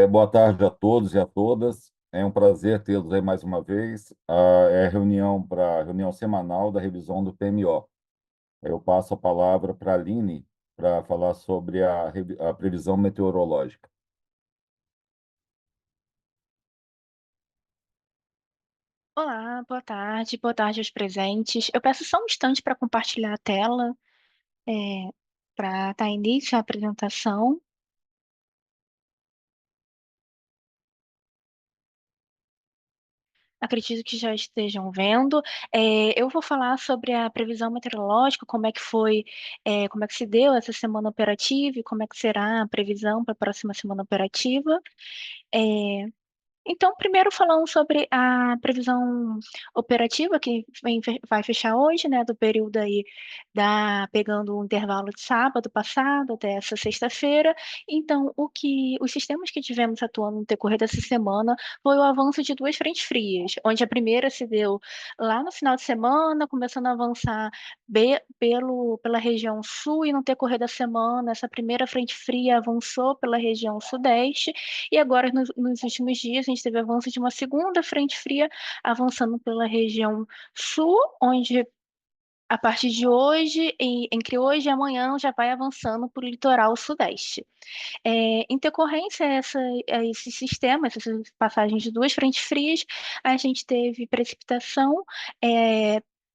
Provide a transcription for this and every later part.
Boa tarde a todos e a todas. É um prazer tê-los aí mais uma vez. É reunião semanal da revisão do PMO. Eu passo a palavra para a Aline para falar sobre a previsão meteorológica. Olá, boa tarde aos presentes. Eu peço só um instante para compartilhar a tela, para dar início à apresentação. Acredito que já estejam vendo. Eu vou falar sobre a previsão meteorológica, como é que foi, como é que se deu essa semana operativa e como é que será a previsão para a próxima semana operativa. É, Então, primeiro falando sobre a previsão operativa que vai fechar hoje, né, do período aí pegando o intervalo de sábado passado até essa sexta-feira. Então, os sistemas que tivemos atuando no decorrer dessa semana foi o avanço de duas frentes frias, onde a primeira se deu lá no final de semana, começando a avançar pela região sul, e no decorrer da semana, essa primeira frente fria avançou pela região sudeste, e agora, nos últimos dias, a gente teve avanço de uma segunda frente fria avançando pela região sul, onde a partir de hoje, entre hoje e amanhã, já vai avançando para o litoral sudeste. Em decorrência a esse sistema, essas passagens de duas frentes frias, a gente teve precipitação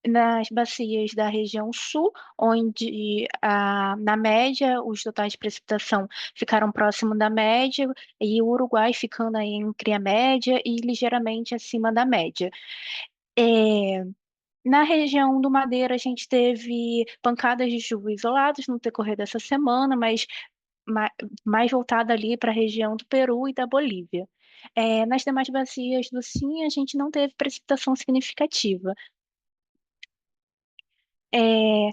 nas bacias da região sul, onde, na média, os totais de precipitação ficaram próximo da média, e o Uruguai ficando aí entre a média e ligeiramente acima da média. É, Na região do Madeira, a gente teve pancadas de chuva isoladas no decorrer dessa semana, mas ma- mais voltada ali para a região do Peru e da Bolívia. Nas demais bacias do Sim, a gente não teve precipitação significativa. É,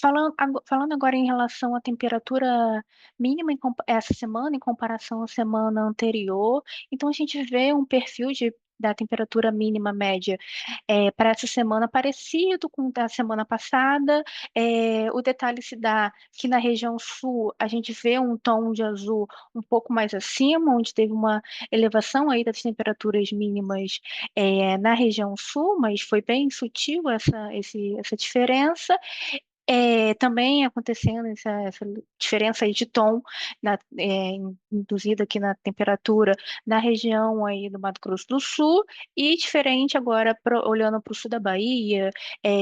falando agora em relação à temperatura mínima essa semana em comparação à semana anterior, então a gente vê um perfil da temperatura mínima média para essa semana parecido com o da semana passada. O detalhe se dá que na região sul a gente vê um tom de azul um pouco mais acima, onde teve uma elevação aí das temperaturas mínimas na região sul, mas foi bem sutil essa diferença. Também acontecendo essa diferença aí de tom induzida aqui na temperatura na região aí do Mato Grosso do Sul, e diferente agora olhando para o sul da Bahia,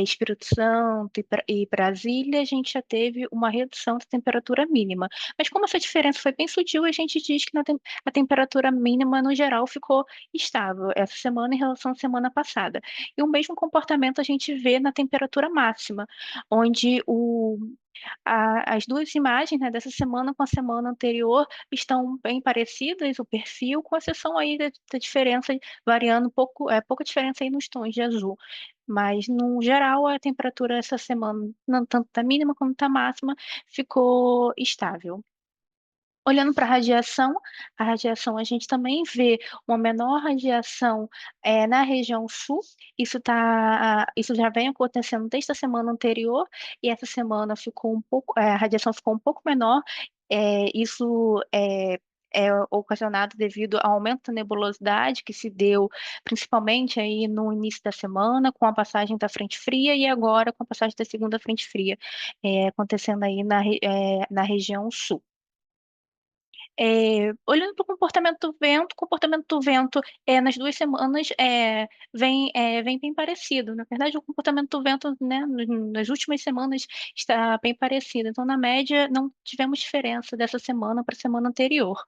Espírito Santo e Brasília, a gente já teve uma redução da temperatura mínima. Mas como essa diferença foi bem sutil, a gente diz que a temperatura mínima no geral ficou estável essa semana em relação à semana passada. E o mesmo comportamento a gente vê na temperatura máxima, onde as duas imagens, né, dessa semana com a semana anterior estão bem parecidas, o perfil, com exceção aí da diferença variando pouco, pouca diferença aí nos tons de azul. Mas, no geral, a temperatura essa semana, não tanto da mínima quanto da máxima, ficou estável. Olhando para a radiação a gente também vê uma menor radiação na região sul. Isso já vem acontecendo desde a semana anterior, e essa semana a radiação ficou um pouco menor. Isso é ocasionado devido ao aumento da nebulosidade que se deu principalmente aí no início da semana, com a passagem da frente fria, e agora com a passagem da segunda frente fria, acontecendo aí na região sul. Olhando para o comportamento do vento nas duas semanas vem bem parecido. Na verdade, o comportamento do vento, né, nas últimas semanas está bem parecido. Então, na média, não tivemos diferença dessa semana para a semana anterior.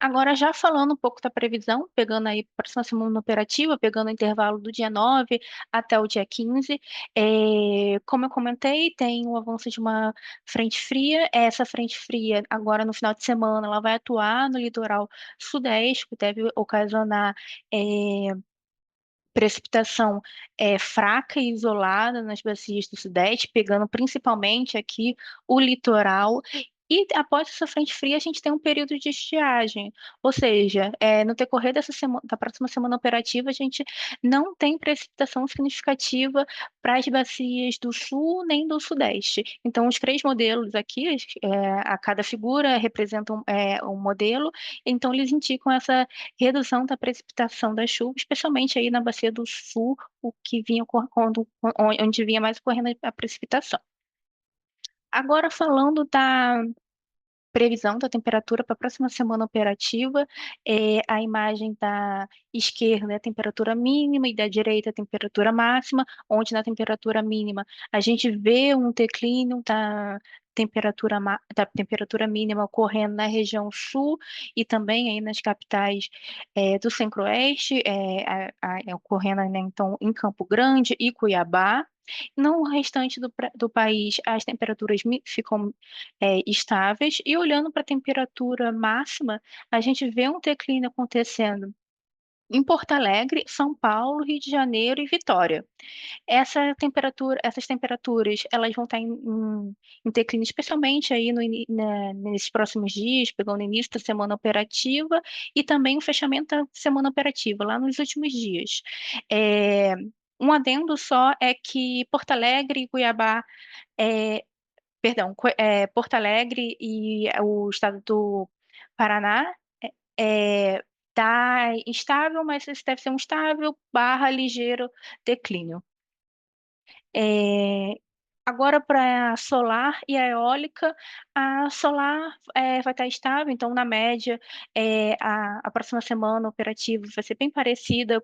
Agora, já falando um pouco da previsão, pegando aí para a próxima semana operativa, pegando o intervalo do dia 9 até o dia 15, como eu comentei, tem o avanço de uma frente fria. Essa frente fria, agora no final de semana, ela vai atuar no litoral sudeste, que deve ocasionar é, precipitação fraca e isolada nas bacias do sudeste, pegando principalmente aqui o litoral. E após essa frente fria, a gente tem um período de estiagem, ou seja, no decorrer da próxima semana operativa, a gente não tem precipitação significativa para as bacias do sul nem do sudeste. Então, os três modelos aqui, a cada figura representa um modelo, então eles indicam essa redução da precipitação da chuva, especialmente aí na bacia do sul, o que vinha onde vinha mais ocorrendo a precipitação. Agora falando da previsão da temperatura para a próxima semana operativa, a imagem da esquerda é a temperatura mínima e da direita a temperatura máxima, onde na temperatura mínima a gente vê um declínio da temperatura mínima ocorrendo na região sul e também aí nas capitais do Centro-Oeste, ocorrendo, né, então em Campo Grande e Cuiabá. No restante do país, as temperaturas ficam estáveis, e olhando para a temperatura máxima, a gente vê um declínio acontecendo em Porto Alegre, São Paulo, Rio de Janeiro e Vitória. Essas temperaturas, elas vão estar em declínio, especialmente aí nesses próximos dias, pegando o início da semana operativa e também o fechamento da semana operativa, lá nos últimos dias. É, um adendo só é que Porto Alegre e Cuiabá, é, perdão, Porto Alegre e o estado do Paraná está instável, mas esse deve ser um estável barra ligeiro declínio. É, agora, para a solar e a eólica, a solar vai estar estável, então, na média, a próxima semana operativa vai ser bem parecida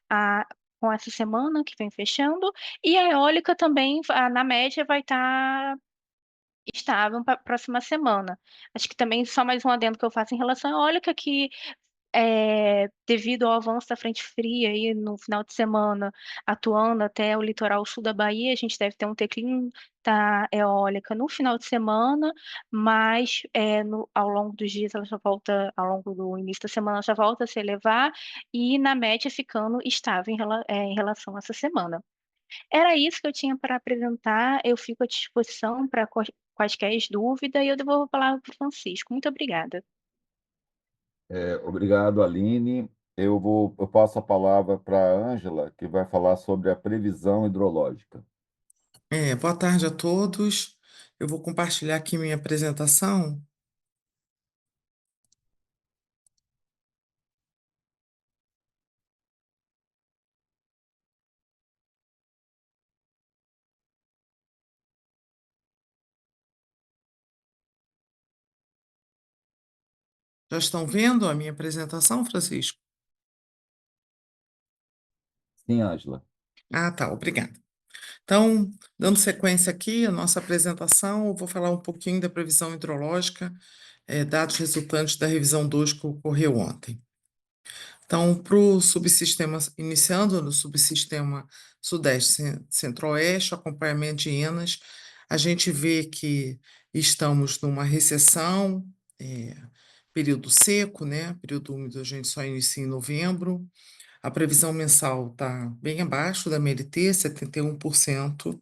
a, com essa semana que vem fechando, e a eólica também, na média, vai estar estável para a próxima semana. Acho que também só mais um adendo que eu faço em relação à eólica, que devido ao avanço da frente fria aí no final de semana, atuando até o litoral sul da Bahia, a gente deve ter um declínio da eólica no final de semana, mas ao longo dos dias ela já volta, ao longo do início da semana, ela já volta a se elevar e na média ficando estável em relação a essa semana. Era isso que eu tinha para apresentar. Eu fico à disposição para quaisquer dúvidas e eu devolvo a palavra para o Francisco. Muito obrigada. Obrigado, Aline. Eu passo a palavra para a Ângela, que vai falar sobre a previsão hidrológica. Boa tarde a todos. Eu vou compartilhar aqui minha apresentação. Já estão vendo a minha apresentação, Francisco? Sim, Ângela. Ah, tá, obrigada. Então, dando sequência aqui à nossa apresentação, eu vou falar um pouquinho da previsão hidrológica, dados resultantes da revisão 2 que ocorreu ontem. Então, para o subsistema, iniciando no subsistema Sudeste Centro-Oeste, acompanhamento de ENAs, a gente vê que estamos numa recessão, período seco, né? Período úmido a gente só inicia em novembro. A previsão mensal está bem abaixo da MLT, 71%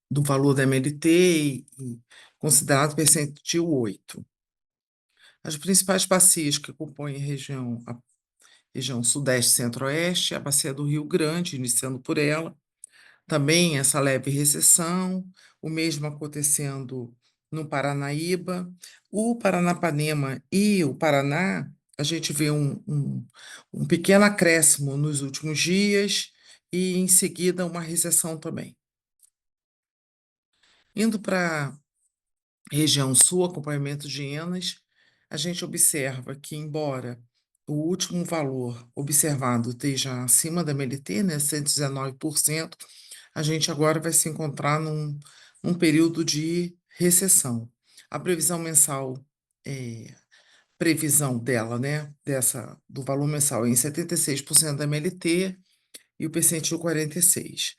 do valor da MLT e considerado percentil 8. As principais bacias que compõem a região Sudeste e Centro-Oeste, a bacia do Rio Grande, iniciando por ela, também essa leve recessão, o mesmo acontecendo no Paranaíba. O Paranapanema e o Paraná, a gente vê um pequeno acréscimo nos últimos dias e, em seguida, uma recessão também. Indo para região sul, acompanhamento de ENAs, a gente observa que, embora o último valor observado esteja acima da MLT, né, 119%, a gente agora vai se encontrar num período de recessão. A previsão mensal, previsão dela, né, do valor mensal é em 76% da MLT e o percentil 46%.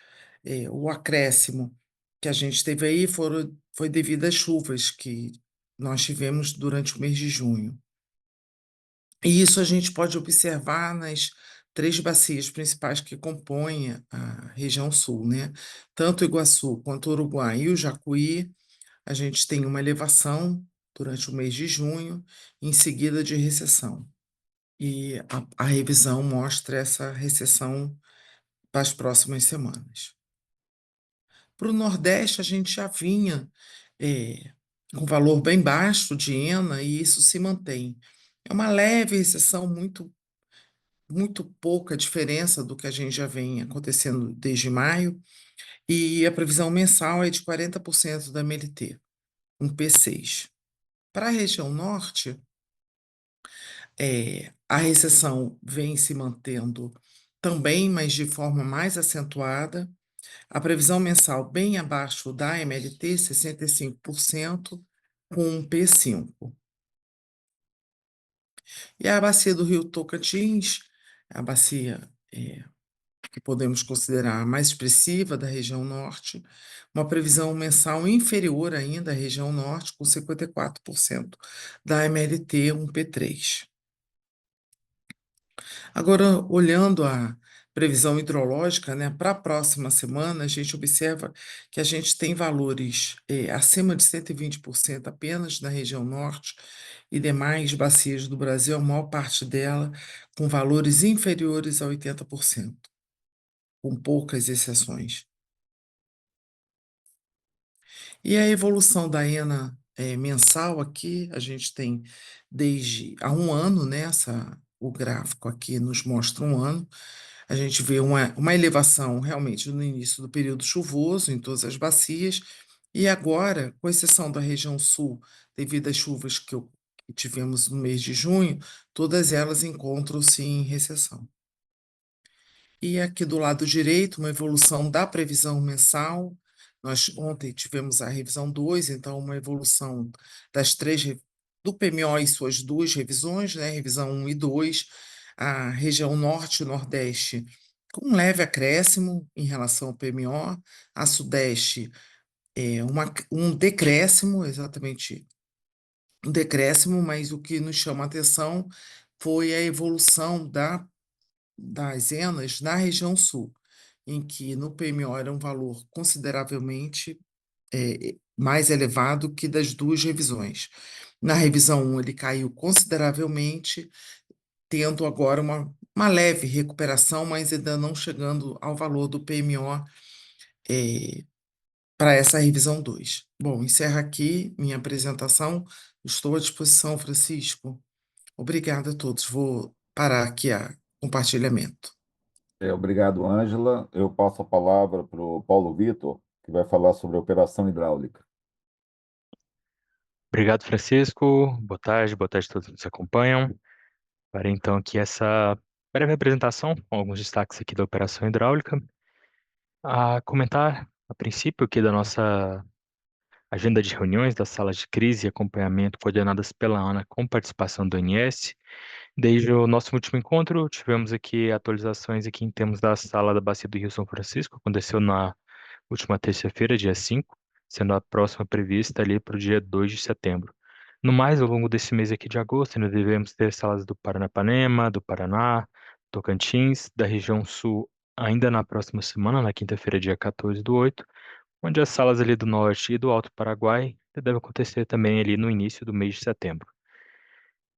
O acréscimo que a gente teve aí foi devido às chuvas que nós tivemos durante o mês de junho. E isso a gente pode observar nas 3 bacias principais que compõem a região sul, né. Tanto o Iguaçu quanto o Uruguai e o Jacuí, a gente tem uma elevação durante o mês de junho, em seguida de recessão. E a revisão mostra essa recessão para as próximas semanas. Para o Nordeste, a gente já vinha com valor bem baixo de ENA e isso se mantém. É uma leve recessão, muito pouca diferença do que a gente já vem acontecendo desde maio, e a previsão mensal é de 40% da MLT, um P6. Para a região norte, a recessão vem se mantendo também, mas de forma mais acentuada. A previsão mensal bem abaixo da MLT, 65%, com um P5. E a bacia do Rio Tocantins, a bacia que podemos considerar a mais expressiva da região norte, uma previsão mensal inferior ainda à região norte, com 54% da MLT, um P3. Agora, olhando a previsão hidrológica, né, para a próxima semana, a gente observa que a gente tem valores acima de 120% apenas na região norte e demais bacias do Brasil, a maior parte dela com valores inferiores a 80%, com poucas exceções. E a evolução da ENA mensal aqui, a gente tem desde há um ano, né? O gráfico aqui nos mostra um ano. A gente vê uma elevação realmente no início do período chuvoso em todas as bacias, e agora, com exceção da região sul, devido às chuvas que tivemos no mês de junho, todas elas encontram-se em recessão. E aqui do lado direito, uma evolução da previsão mensal. Nós ontem tivemos a revisão 2, então uma evolução do PMO e suas duas revisões, né? Revisão 1 e 2, a região norte e nordeste com um leve acréscimo em relação ao PMO, a sudeste um decréscimo, exatamente um decréscimo, mas o que nos chama a atenção foi a evolução das ENAs na região sul, em que no PMO era um valor consideravelmente mais elevado que das duas revisões. Na revisão 1, ele caiu consideravelmente, tendo agora uma leve recuperação, mas ainda não chegando ao valor do PMO para essa revisão 2. Bom, encerro aqui minha apresentação. Estou à disposição, Francisco. Obrigada a todos. Vou parar aqui o compartilhamento. Obrigado, Ângela. Eu passo a palavra para o Paulo Vitor, que vai falar sobre a operação hidráulica. Obrigado, Francisco. Boa tarde a todos que nos acompanham. Farei então aqui essa breve apresentação com alguns destaques aqui da operação hidráulica. A comentar, a princípio, aqui da nossa agenda de reuniões das salas de crise e acompanhamento coordenadas pela ANA com participação do ONS. Desde o nosso último encontro, tivemos aqui atualizações aqui em termos da sala da Bacia do Rio São Francisco, aconteceu na última terça-feira, dia 5, sendo a próxima prevista ali para o dia 2 de setembro. No mais, ao longo desse mês aqui de agosto, ainda devemos ter salas do Paranapanema, do Paraná, Tocantins, da região sul, ainda na próxima semana, na quinta-feira, dia 14 do 8, onde as salas ali do Norte e do Alto Paraguai devem acontecer também ali no início do mês de setembro.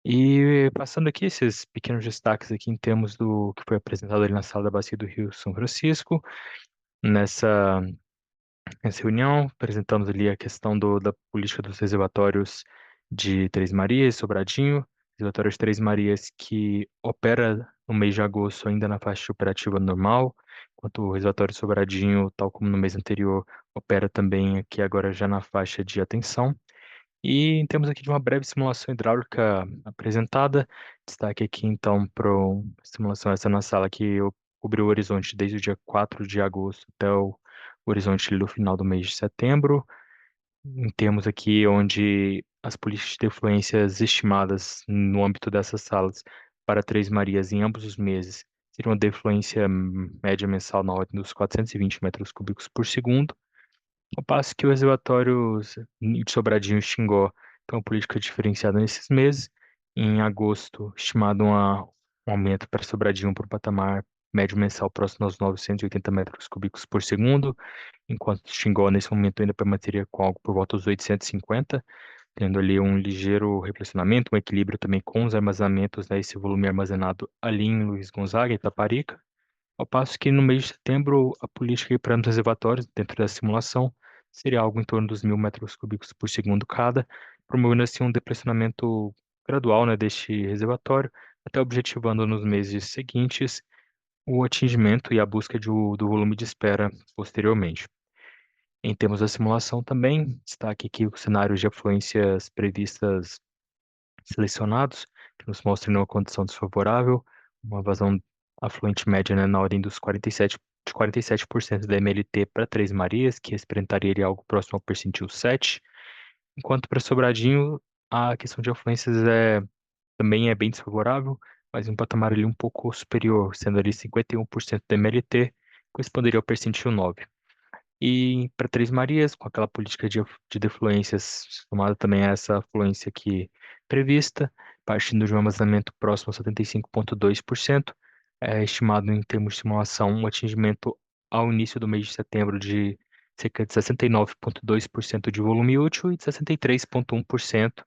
E passando aqui esses pequenos destaques aqui em termos do que foi apresentado ali na sala da Bacia do Rio São Francisco, nessa reunião, apresentamos ali a questão da política dos reservatórios de Três Marias, Sobradinho, reservatório de Três Marias que opera no mês de agosto ainda na faixa operativa normal, enquanto o reservatório de Sobradinho, tal como no mês anterior, opera também aqui agora já na faixa de atenção. E temos aqui de uma breve simulação hidráulica apresentada. Destaque aqui então para a simulação essa na sala que cobriu o horizonte desde o dia 4 de agosto até o horizonte do final do mês de setembro. Em termos aqui onde as políticas de defluências estimadas no âmbito dessas salas para Três Marias em ambos os meses seriam uma defluência média mensal na ordem dos 420 metros cúbicos por segundo, ao passo que o reservatório de Sobradinho e Xingó tem uma política diferenciada nesses meses. Em agosto, estimado um aumento para Sobradinho para o patamar médio mensal próximo aos 980 metros cúbicos por segundo, enquanto Xingó, nesse momento, ainda permaneceria com algo por volta dos 850, tendo ali um ligeiro reflexionamento, um equilíbrio também com os armazenamentos, né, esse volume armazenado ali em Luiz Gonzaga e Itaparica, ao passo que no mês de setembro a política para os reservatórios, dentro da simulação, seria algo em torno dos 1.000 metros cúbicos por segundo cada, promovendo assim um depressionamento gradual, né, deste reservatório, até objetivando nos meses seguintes o atingimento e a busca do volume de espera posteriormente. Em termos da simulação também, destaque aqui os cenários de afluências previstas selecionados, que nos mostram uma condição desfavorável, uma vazão afluente média, né, na ordem dos 47% da MLT para Três Marias, que representaria ali algo próximo ao percentil 7, enquanto para Sobradinho a questão de afluências também é bem desfavorável, mas em um patamar ali um pouco superior, sendo ali 51% da MLT, corresponderia ao percentil 9. E para Três Marias, com aquela política de defluências, somada também a essa afluência aqui prevista, partindo de um armazenamento próximo a 75,2%, é estimado em termos de simulação um atingimento ao início do mês de setembro de cerca de 69,2% de volume útil e de 63,1%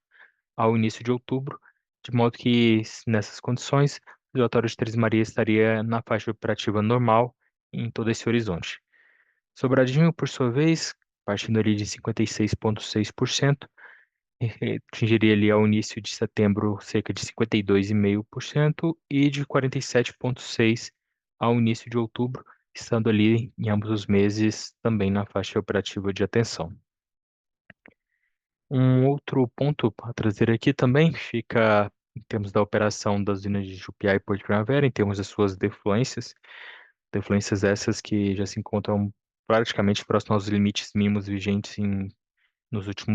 ao início de outubro, de modo que, nessas condições, o relatório de Três Marias estaria na faixa operativa normal em todo esse horizonte. Sobradinho, por sua vez, partindo ali de 56,6%, atingiria ali ao início de setembro cerca de 52,5% e de 47,6% ao início de outubro, estando ali em ambos os meses também na faixa operativa de atenção. Um outro ponto a trazer aqui também fica em termos da operação das usinas de Jupiá e Porto Primavera, em termos das suas defluências, defluências essas que já se encontram praticamente próximo aos limites mínimos vigentes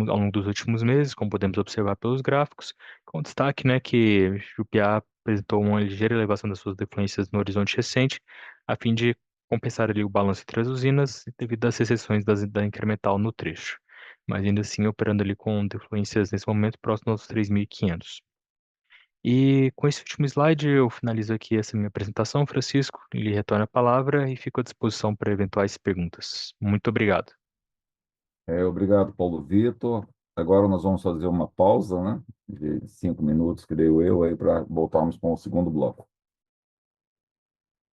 ao longo dos últimos meses, como podemos observar pelos gráficos, com destaque, né, que Jupiá apresentou uma ligeira elevação das suas defluências no horizonte recente, a fim de compensar ali o balanço entre as usinas devido às recessões da incremental no trecho, mas ainda assim operando ali com defluências nesse momento próximo aos 3.500. E com esse último slide, eu finalizo aqui essa minha apresentação, Francisco, lhe retorno a palavra e fico à disposição para eventuais perguntas. Muito obrigado. Obrigado, Paulo Vitor. Agora nós vamos fazer uma pausa, né, de 5 minutos, creio eu, aí para voltarmos com o segundo bloco.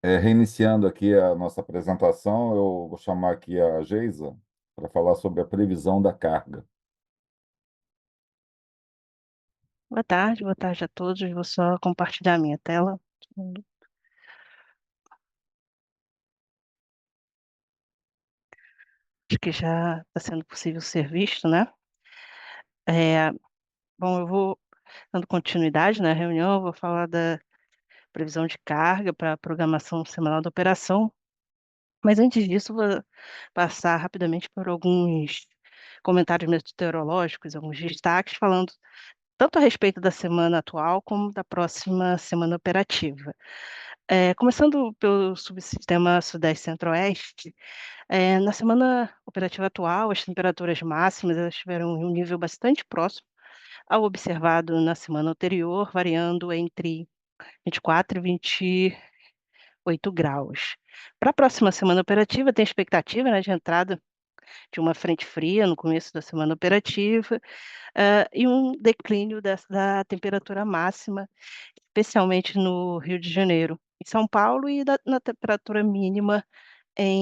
Reiniciando aqui a nossa apresentação, eu vou chamar aqui a Geisa para falar sobre a previsão da carga. Boa tarde a todos. Vou só compartilhar minha tela. Acho que já está sendo possível ser visto, né? Bom, eu vou dando continuidade na reunião, vou falar da previsão de carga para a programação semanal da operação, mas antes disso, vou passar rapidamente por alguns comentários meteorológicos, alguns destaques, falando tanto a respeito da semana atual como da próxima semana operativa. Começando pelo subsistema Sudeste Centro-Oeste, na semana operativa atual, as temperaturas máximas elas tiveram um nível bastante próximo ao observado na semana anterior, variando entre 24 e 28 graus. Para a próxima semana operativa, tem expectativa, né, de entrada de uma frente fria no começo da semana operativa, e um declínio da temperatura máxima, especialmente no Rio de Janeiro, em São Paulo, na temperatura mínima em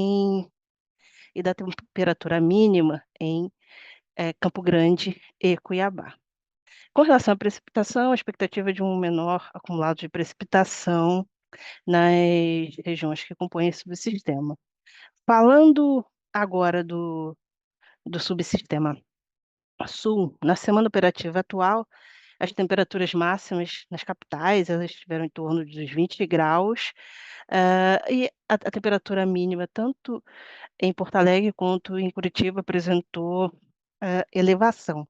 Campo Grande e Cuiabá. Com relação à precipitação, a expectativa de um menor acumulado de precipitação nas regiões que compõem esse subsistema. Falando agora do subsistema sul, na semana operativa atual, as temperaturas máximas nas capitais, elas estiveram em torno dos 20 graus, e a temperatura mínima, tanto em Porto Alegre quanto em Curitiba, apresentou elevação.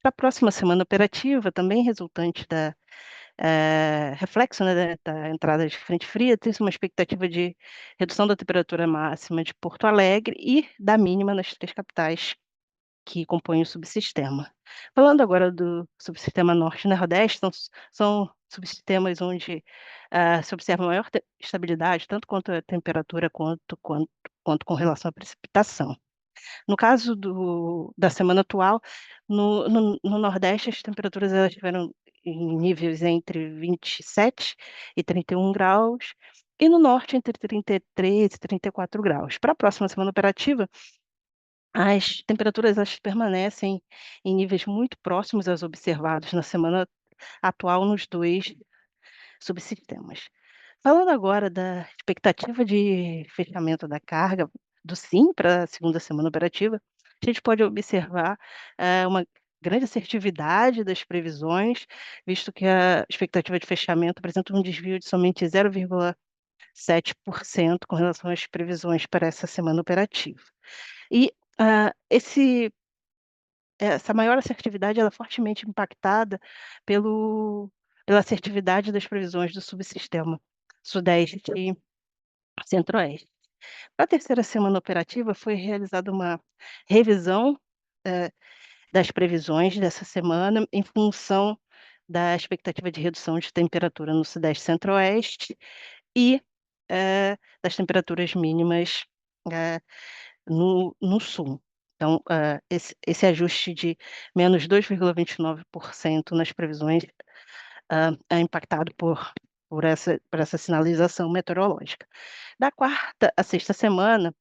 Para a próxima semana operativa, também resultante reflexo, né, da entrada de frente fria, tem-se uma expectativa de redução da temperatura máxima de Porto Alegre e da mínima nas três capitais que compõem o subsistema. Falando agora do subsistema Norte e Nordeste, são subsistemas onde se observa maior estabilidade, tanto quanto a temperatura quanto com relação à precipitação. No caso da semana atual, no Nordeste, as temperaturas elas estiveram em níveis entre 27 e 31 graus, e no Norte entre 33 e 34 graus. Para a próxima semana operativa, as temperaturas elas permanecem em níveis muito próximos aos observados na semana atual nos dois subsistemas. Falando agora da expectativa de fechamento da carga do SIM para a segunda semana operativa, a gente pode observar uma grande assertividade das previsões, visto que a expectativa de fechamento apresenta um desvio de somente 0,7% com relação às previsões para essa semana operativa. E essa maior assertividade ela é fortemente impactada pela assertividade das previsões do subsistema Sudeste e Centro-Oeste. Para a terceira semana operativa, foi realizada uma revisão das previsões dessa semana em função da expectativa de redução de temperatura no Sudeste e Centro-Oeste e das temperaturas mínimas no Sul. Então, esse ajuste de menos 2,29% nas previsões é impactado por essa sinalização meteorológica. Da quarta à sexta semana,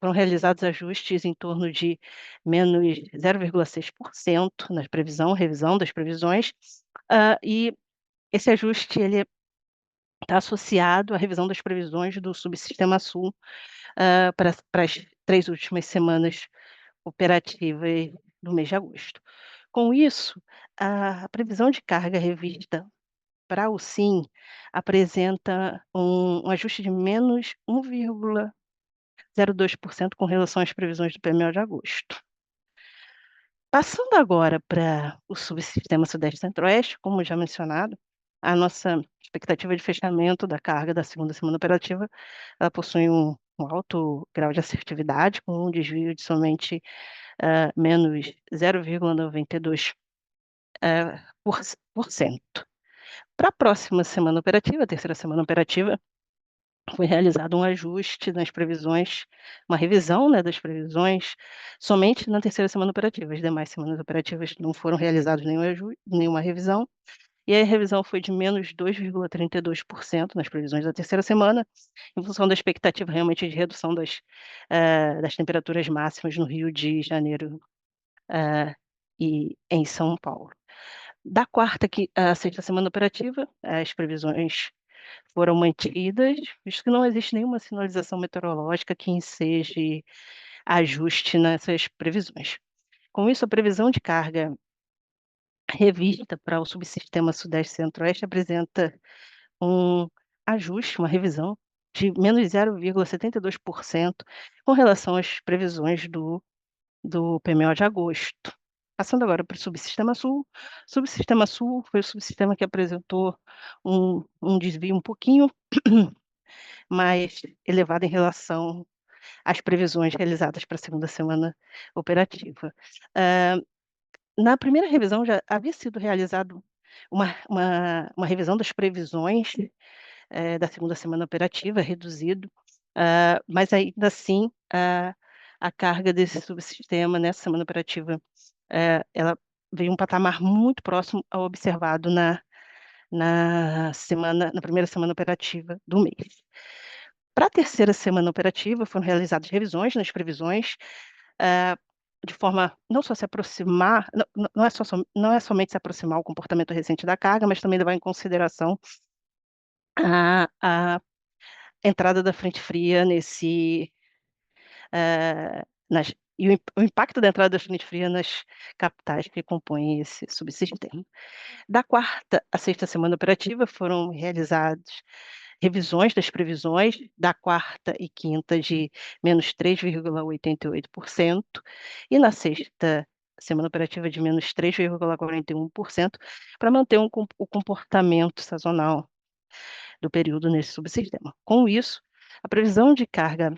foram realizados ajustes em torno de menos 0,6% na revisão das previsões, e esse ajuste ele está associado à revisão das previsões do Subsistema Sul, para as 3 últimas semanas operativas do mês de agosto. Com isso, a previsão de carga revista para o SIM apresenta um ajuste de menos 1,02% com relação às previsões do PMO de agosto. Passando agora para o subsistema Sudeste e Centro-Oeste, como já mencionado, a nossa expectativa de fechamento da carga da segunda semana operativa, ela possui um alto grau de assertividade, com um desvio de somente menos 0,92%. Para a próxima semana operativa, a terceira semana operativa, foi realizado um ajuste nas previsões, uma revisão, né, das previsões, somente na terceira semana operativa. As demais semanas operativas não foram realizados nenhuma revisão, e a revisão foi de menos 2,32% nas previsões da terceira semana, em função da expectativa realmente de redução das temperaturas máximas no Rio de Janeiro e em São Paulo. Da quarta à sexta semana operativa, as previsões foram mantidas, visto que não existe nenhuma sinalização meteorológica que enseje ajuste nessas previsões. Com isso, a previsão de carga revista para o subsistema Sudeste e Centro-Oeste apresenta um ajuste, uma revisão de menos 0,72% com relação às previsões do PMO de agosto. Passando agora para o Subsistema Sul. O Subsistema Sul foi o subsistema que apresentou um desvio um pouquinho mais elevado em relação às previsões realizadas para a segunda semana operativa. Na primeira revisão já havia sido realizado uma revisão das previsões da segunda semana operativa, reduzido, mas ainda assim a carga desse subsistema nessa semana operativa ela veio um patamar muito próximo ao observado na primeira semana operativa do mês. Para a terceira semana operativa, foram realizadas revisões nas previsões, de forma não só se aproximar, não é somente se aproximar ao comportamento recente da carga, mas também levar em consideração a entrada da frente fria e o impacto da entrada da frente fria nas capitais que compõem esse subsistema. Da quarta à sexta semana operativa foram realizadas revisões das previsões da quarta e quinta de menos 3,88% e na sexta semana operativa de menos 3,41% para manter o comportamento sazonal do período nesse subsistema. Com isso, a previsão de carga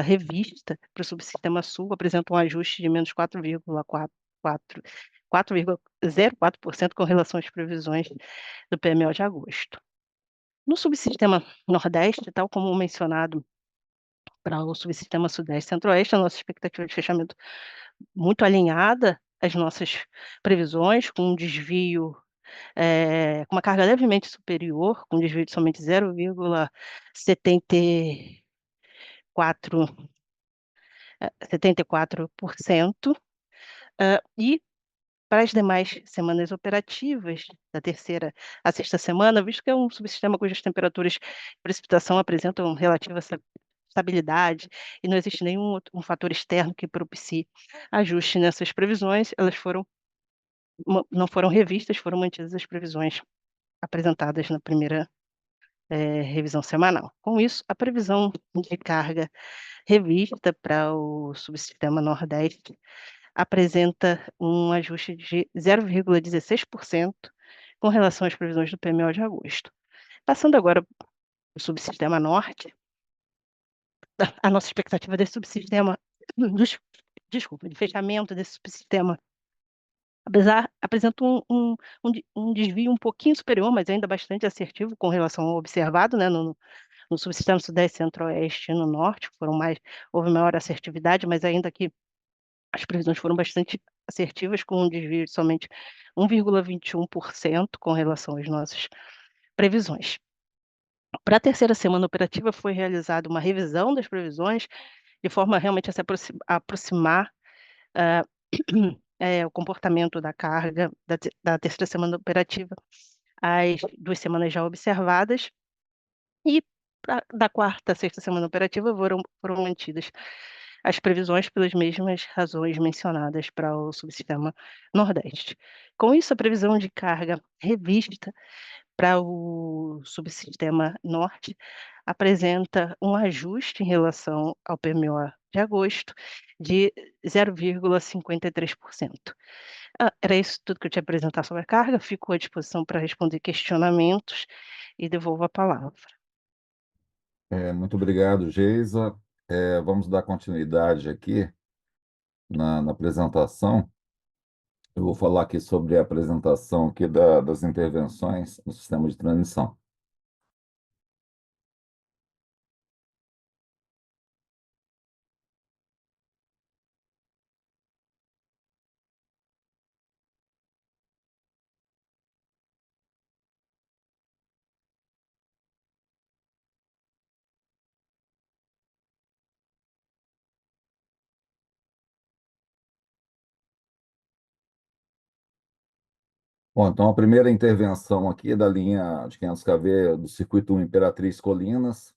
revista para o subsistema Sul apresenta um ajuste de menos 4,4% 4,04% com relação às previsões do PMO de agosto. No subsistema Nordeste, tal como mencionado para o subsistema Sudeste e Centro-Oeste, a nossa expectativa de fechamento muito alinhada às nossas previsões, com um desvio, com uma carga levemente superior, com um desvio de somente 0,74%. E para as demais semanas operativas, da terceira à sexta semana, visto que é um subsistema cujas temperaturas e precipitação apresentam relativa estabilidade e não existe nenhum um fator externo que propicie ajuste nessas previsões, elas não foram revistas, foram mantidas as previsões apresentadas na primeira revisão semanal. Com isso, a previsão de carga revista para o subsistema Nordeste apresenta um ajuste de 0,16% com relação às previsões do PMO de agosto. Passando agora para o subsistema Norte, a nossa expectativa desse subsistema, de fechamento desse subsistema, apresenta um desvio um pouquinho superior, mas ainda bastante assertivo com relação ao observado, né, no subsistema Sudeste, Centro-Oeste e no Norte, houve maior assertividade, mas ainda que as previsões foram bastante assertivas, com um desvio de somente 1,21% com relação às nossas previsões. Para a terceira semana operativa, foi realizada uma revisão das previsões, de forma realmente a se aproximar o comportamento da carga da terceira semana operativa às 2 semanas já observadas, e da quarta à sexta semana operativa foram mantidas as previsões pelas mesmas razões mencionadas para o subsistema Nordeste. Com isso, a previsão de carga revista para o subsistema Norte apresenta um ajuste em relação ao PMO de agosto de 0,53%. Era isso tudo que eu tinha a apresentar sobre a carga. Fico à disposição para responder questionamentos e devolvo a palavra. Muito obrigado, Geisa. Vamos dar continuidade aqui na apresentação. Eu vou falar aqui sobre a apresentação aqui das intervenções no sistema de transmissão. Bom, então a primeira intervenção aqui é da linha de 500 kV do circuito 1 Imperatriz Colinas,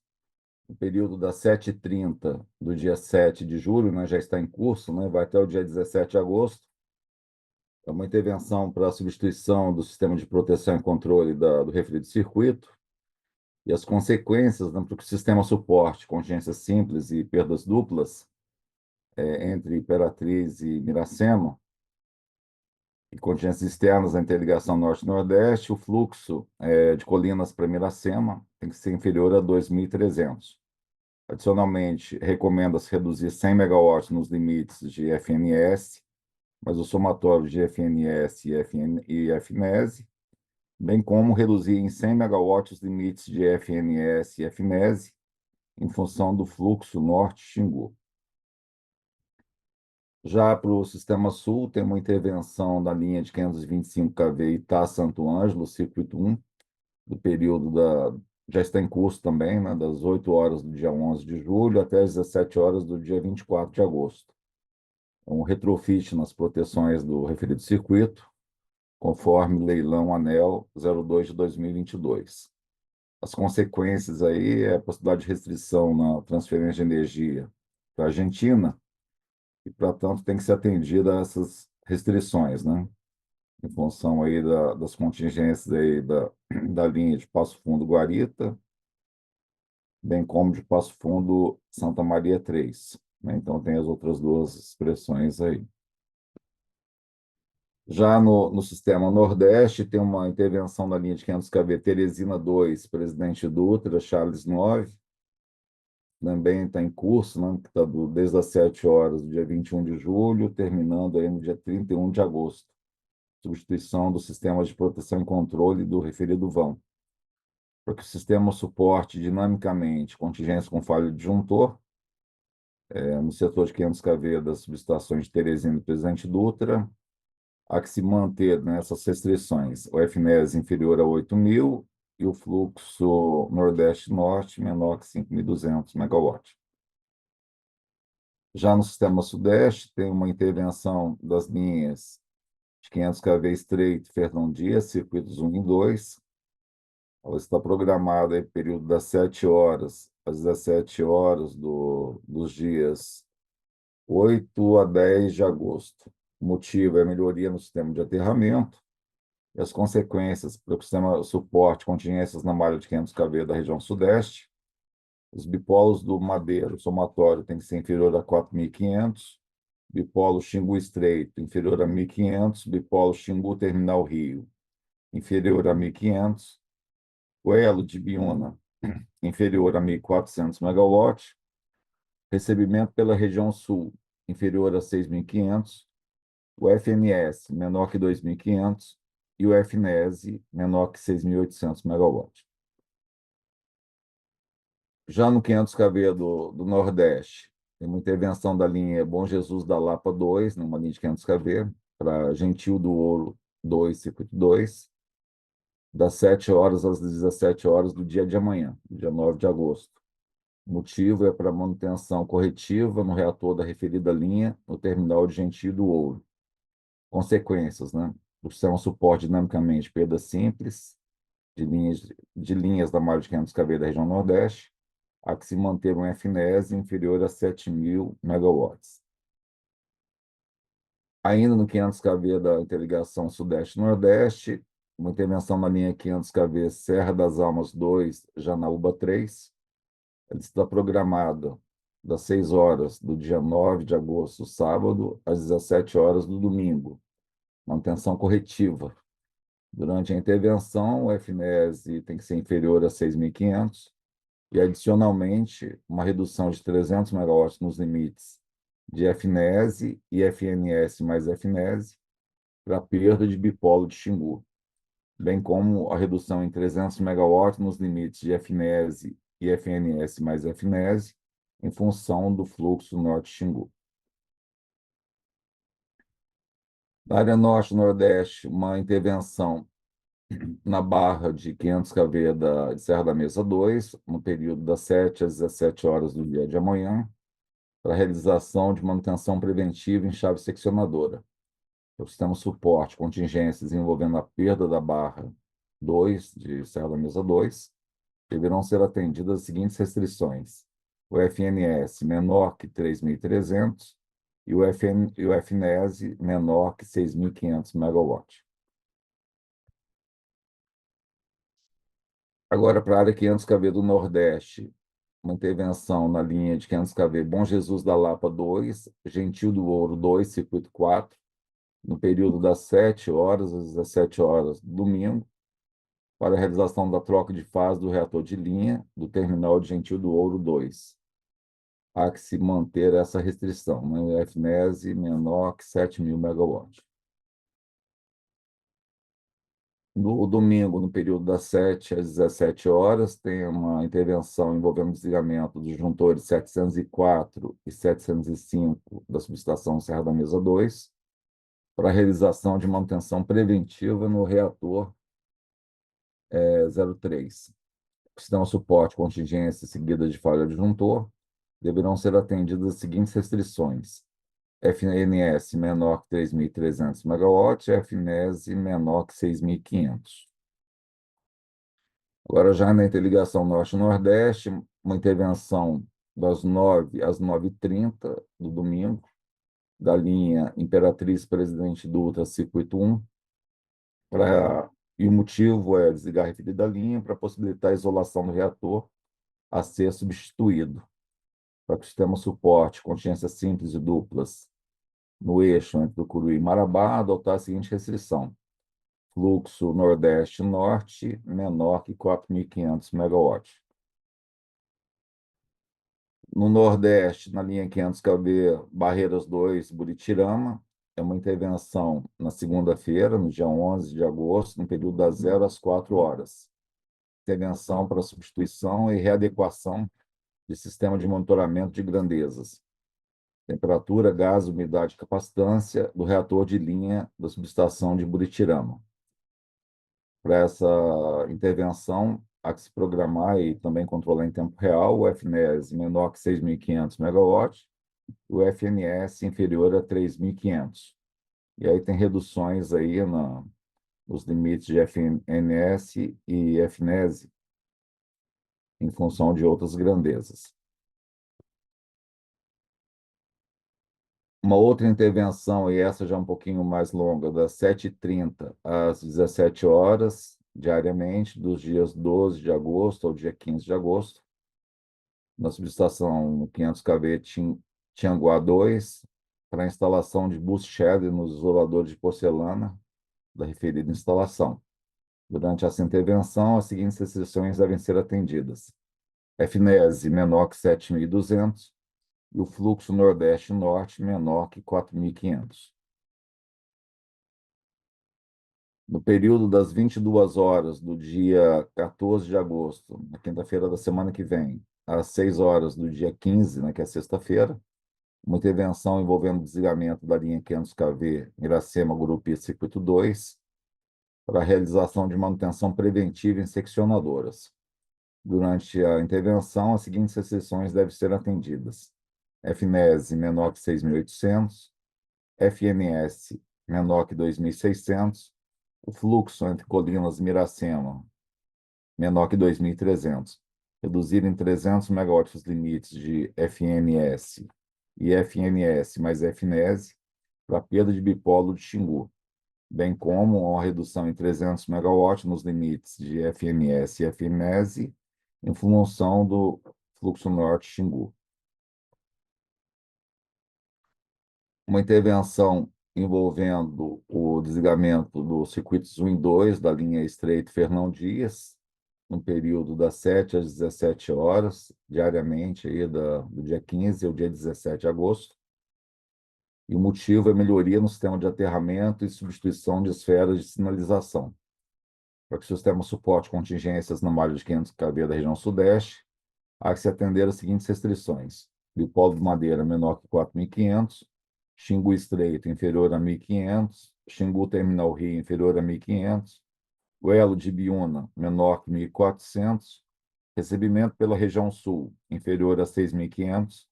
no período das 7h30 do dia 7 de julho, né, já está em curso, né, vai até o dia 17 de agosto. É uma intervenção para a substituição do sistema de proteção e controle do referido circuito e as consequências, né, para que o sistema suporte contingências simples e perdas duplas entre Imperatriz e Miracema, e contingências externas da interligação Norte-Nordeste, o fluxo de Colinas para Miracema tem que ser inferior a 2.300. Adicionalmente, recomenda-se reduzir 100 MW nos limites de FNS, mas o somatório de FNS e FNES, bem como reduzir em 100 MW os limites de FNS e FNES, em função do fluxo Norte-Xingu. Já para o Sistema Sul, tem uma intervenção da linha de 525 kV Itá-Santo Ângelo, circuito 1, do período já está em curso também, né, das 8 horas do dia 11 de julho até as 17 horas do dia 24 de agosto. É um retrofit nas proteções do referido circuito, conforme leilão ANEEL 02 de 2022. As consequências aí é a possibilidade de restrição na transferência de energia para a Argentina, e, portanto, tem que ser atendida a essas restrições, né? Em função aí das contingências aí da linha de Passo Fundo Guarita, bem como de Passo Fundo Santa Maria 3, né? Então, tem as outras duas expressões aí. Já no sistema Nordeste, tem uma intervenção da linha de 500 kV Teresina 2, Presidente Dutra, Charles 9, também está em curso, né, que está desde as 7 horas do dia 21 de julho, terminando aí no dia 31 de agosto. substituição do sistema de proteção e controle do referido vão, para que o sistema suporte dinamicamente contingência com falha de disjuntor, no setor de 500 kV das subestações de Teresina e Presidente Dutra, há que se manter nessas restrições o FNES inferior a 8.000 e o fluxo Nordeste-Norte menor que 5.200 megawatts. Já no sistema Sudeste, tem uma intervenção das linhas de 500 kV estreito Fernão Dias, circuitos 1 e 2. Ela está programada em período das 7 horas às 17 horas dos dias 8 a 10 de agosto. O motivo é a melhoria no sistema de aterramento e as consequências para o sistema suporte contingências na malha de 500 kV da região Sudeste. Os bipolos do Madeiro, o somatório tem que ser inferior a 4.500, bipolo Xingu Estreito inferior a 1.500, bipolo Xingu Terminal Rio inferior a 1.500, o elo de Biúna inferior a 1.400 megawatts, recebimento pela região Sul inferior a 6.500, o FNS menor que 2.500 e o FNES menor que 6.800 megawatts. Já no 500 kV do Nordeste, tem uma intervenção da linha Bom Jesus da Lapa 2, numa linha de 500 kV, para Gentil do Ouro 2, circuito 2, das 7 horas às 17 horas do dia de amanhã, dia 9 de agosto. O motivo é para manutenção corretiva no reator da referida linha, no terminal de Gentil do Ouro. Consequências, né? O sistema suporte dinamicamente perda simples de linhas da malha de 500 kV da região Nordeste, há que se manter um FNES inferior a 7.000 megawatts. Ainda no 500 kV da interligação Sudeste-Nordeste, uma intervenção na linha 500 kV Serra das Almas 2, Janaúba 3. Ela está programada das 6 horas do dia 9 de agosto, sábado, às 17 horas do domingo. Manutenção corretiva. Durante a intervenção, o FNES tem que ser inferior a 6.500 e, adicionalmente, uma redução de 300 megawatts nos limites de FNES e FNS mais FNES para perda de bipolo de Xingu, bem como a redução em 300 megawatts nos limites de FNES e FNS mais FNES em função do fluxo norte-Xingu. Na área norte-nordeste, uma intervenção na barra de 500 kV de Serra da Mesa 2, no período das 7 às 17 horas do dia de amanhã, para a realização de manutenção preventiva em chave seccionadora. O sistema suporte contingências envolvendo a perda da barra 2 de Serra da Mesa 2 deverão ser atendidas as seguintes restrições: o FNS menor que 3.300 e o FNES menor que 6.500 megawatts. Agora, para a área 500 kV do Nordeste, uma intervenção na linha de 500 kV Bom Jesus da Lapa 2, Gentil do Ouro 2, circuito 4, no período das 7 horas às 17 horas do domingo, para a realização da troca de fase do reator de linha do terminal de Gentil do Ouro 2. Há que se manter essa restrição, né? FNES menor que 7.000 megawatts. No domingo, no período das 7 às 17 horas, tem uma intervenção envolvendo o desligamento dos disjuntores 704 e 705 da subestação Serra da Mesa 2, para a realização de manutenção preventiva no reator 03. O sistema suporte contingência seguida de falha de disjuntor deverão ser atendidas as seguintes restrições: FNS menor que 3.300 megawatts, FNES menor que 6.500. Agora, já na interligação Norte-Nordeste, uma intervenção das 9 às 9h30 do domingo, da linha Imperatriz Presidente Dutra, circuito 1, e o motivo é desligar a referida linha para possibilitar a isolação do reator a ser substituído, para que o sistema suporte contingências simples e duplas no eixo entre Tucuruí e Marabá adotar a seguinte restrição: fluxo Nordeste-Norte menor que 4.500 megawatts. No Nordeste, na linha 500 kV, Barreiras 2, Buritirama, é uma intervenção na segunda-feira, no dia 11 de agosto, no período das 0 às 4 horas. Intervenção para substituição e readequação de sistema de monitoramento de grandezas. Temperatura, gás, umidade e capacitância do reator de linha da subestação de Buritirama. Para essa intervenção, há que se programar e também controlar em tempo real o FNES menor que 6.500 MW e o FNS inferior a 3.500. E aí tem reduções aí nos limites de FNS e FNES em função de outras grandezas. Uma outra intervenção, e essa já um pouquinho mais longa, das 7h30 às 17 horas, diariamente, dos dias 12 de agosto ao dia 15 de agosto, na subestação 500 kV Tianguá 2, para a instalação de boost shed nos isoladores de porcelana da referida instalação. Durante essa intervenção, as seguintes restrições devem ser atendidas: FNES menor que 7.200 e o fluxo Nordeste-Norte menor que 4.500. No período das 22 horas do dia 14 de agosto, na quinta-feira da semana que vem, às 6 horas do dia 15, né, que é sexta-feira, uma intervenção envolvendo desligamento da linha 500 kV Iracema Gurupi Circuito 2 para a realização de manutenção preventiva em seccionadoras. Durante a intervenção, as seguintes restrições devem ser atendidas: FNES menor que 6.800, FNS menor que 2.600, o fluxo entre colinas Miracema menor que 2.300, reduzir em 300 MW os limites de FNS e FNS mais FNES para a perda de bipolo de Xingu, bem como uma redução em 300 MW nos limites de FNS e FNES em função do fluxo norte-Xingu. Uma intervenção envolvendo o desligamento do circuito Zwin 2 da linha estreito Fernão Dias, no período das 7 às 17 horas, diariamente, aí do dia 15 ao dia 17 de agosto. E o motivo é melhoria no sistema de aterramento e substituição de esferas de sinalização. Para que o sistema suporte contingências na malha de 500 kV da região sudeste, há que se atender às seguintes restrições: bipolo de madeira menor que 4.500, Xingu estreito inferior a 1.500, Xingu terminal rio inferior a 1.500, o elo de Biúna menor que 1.400, recebimento pela região sul inferior a 6.500,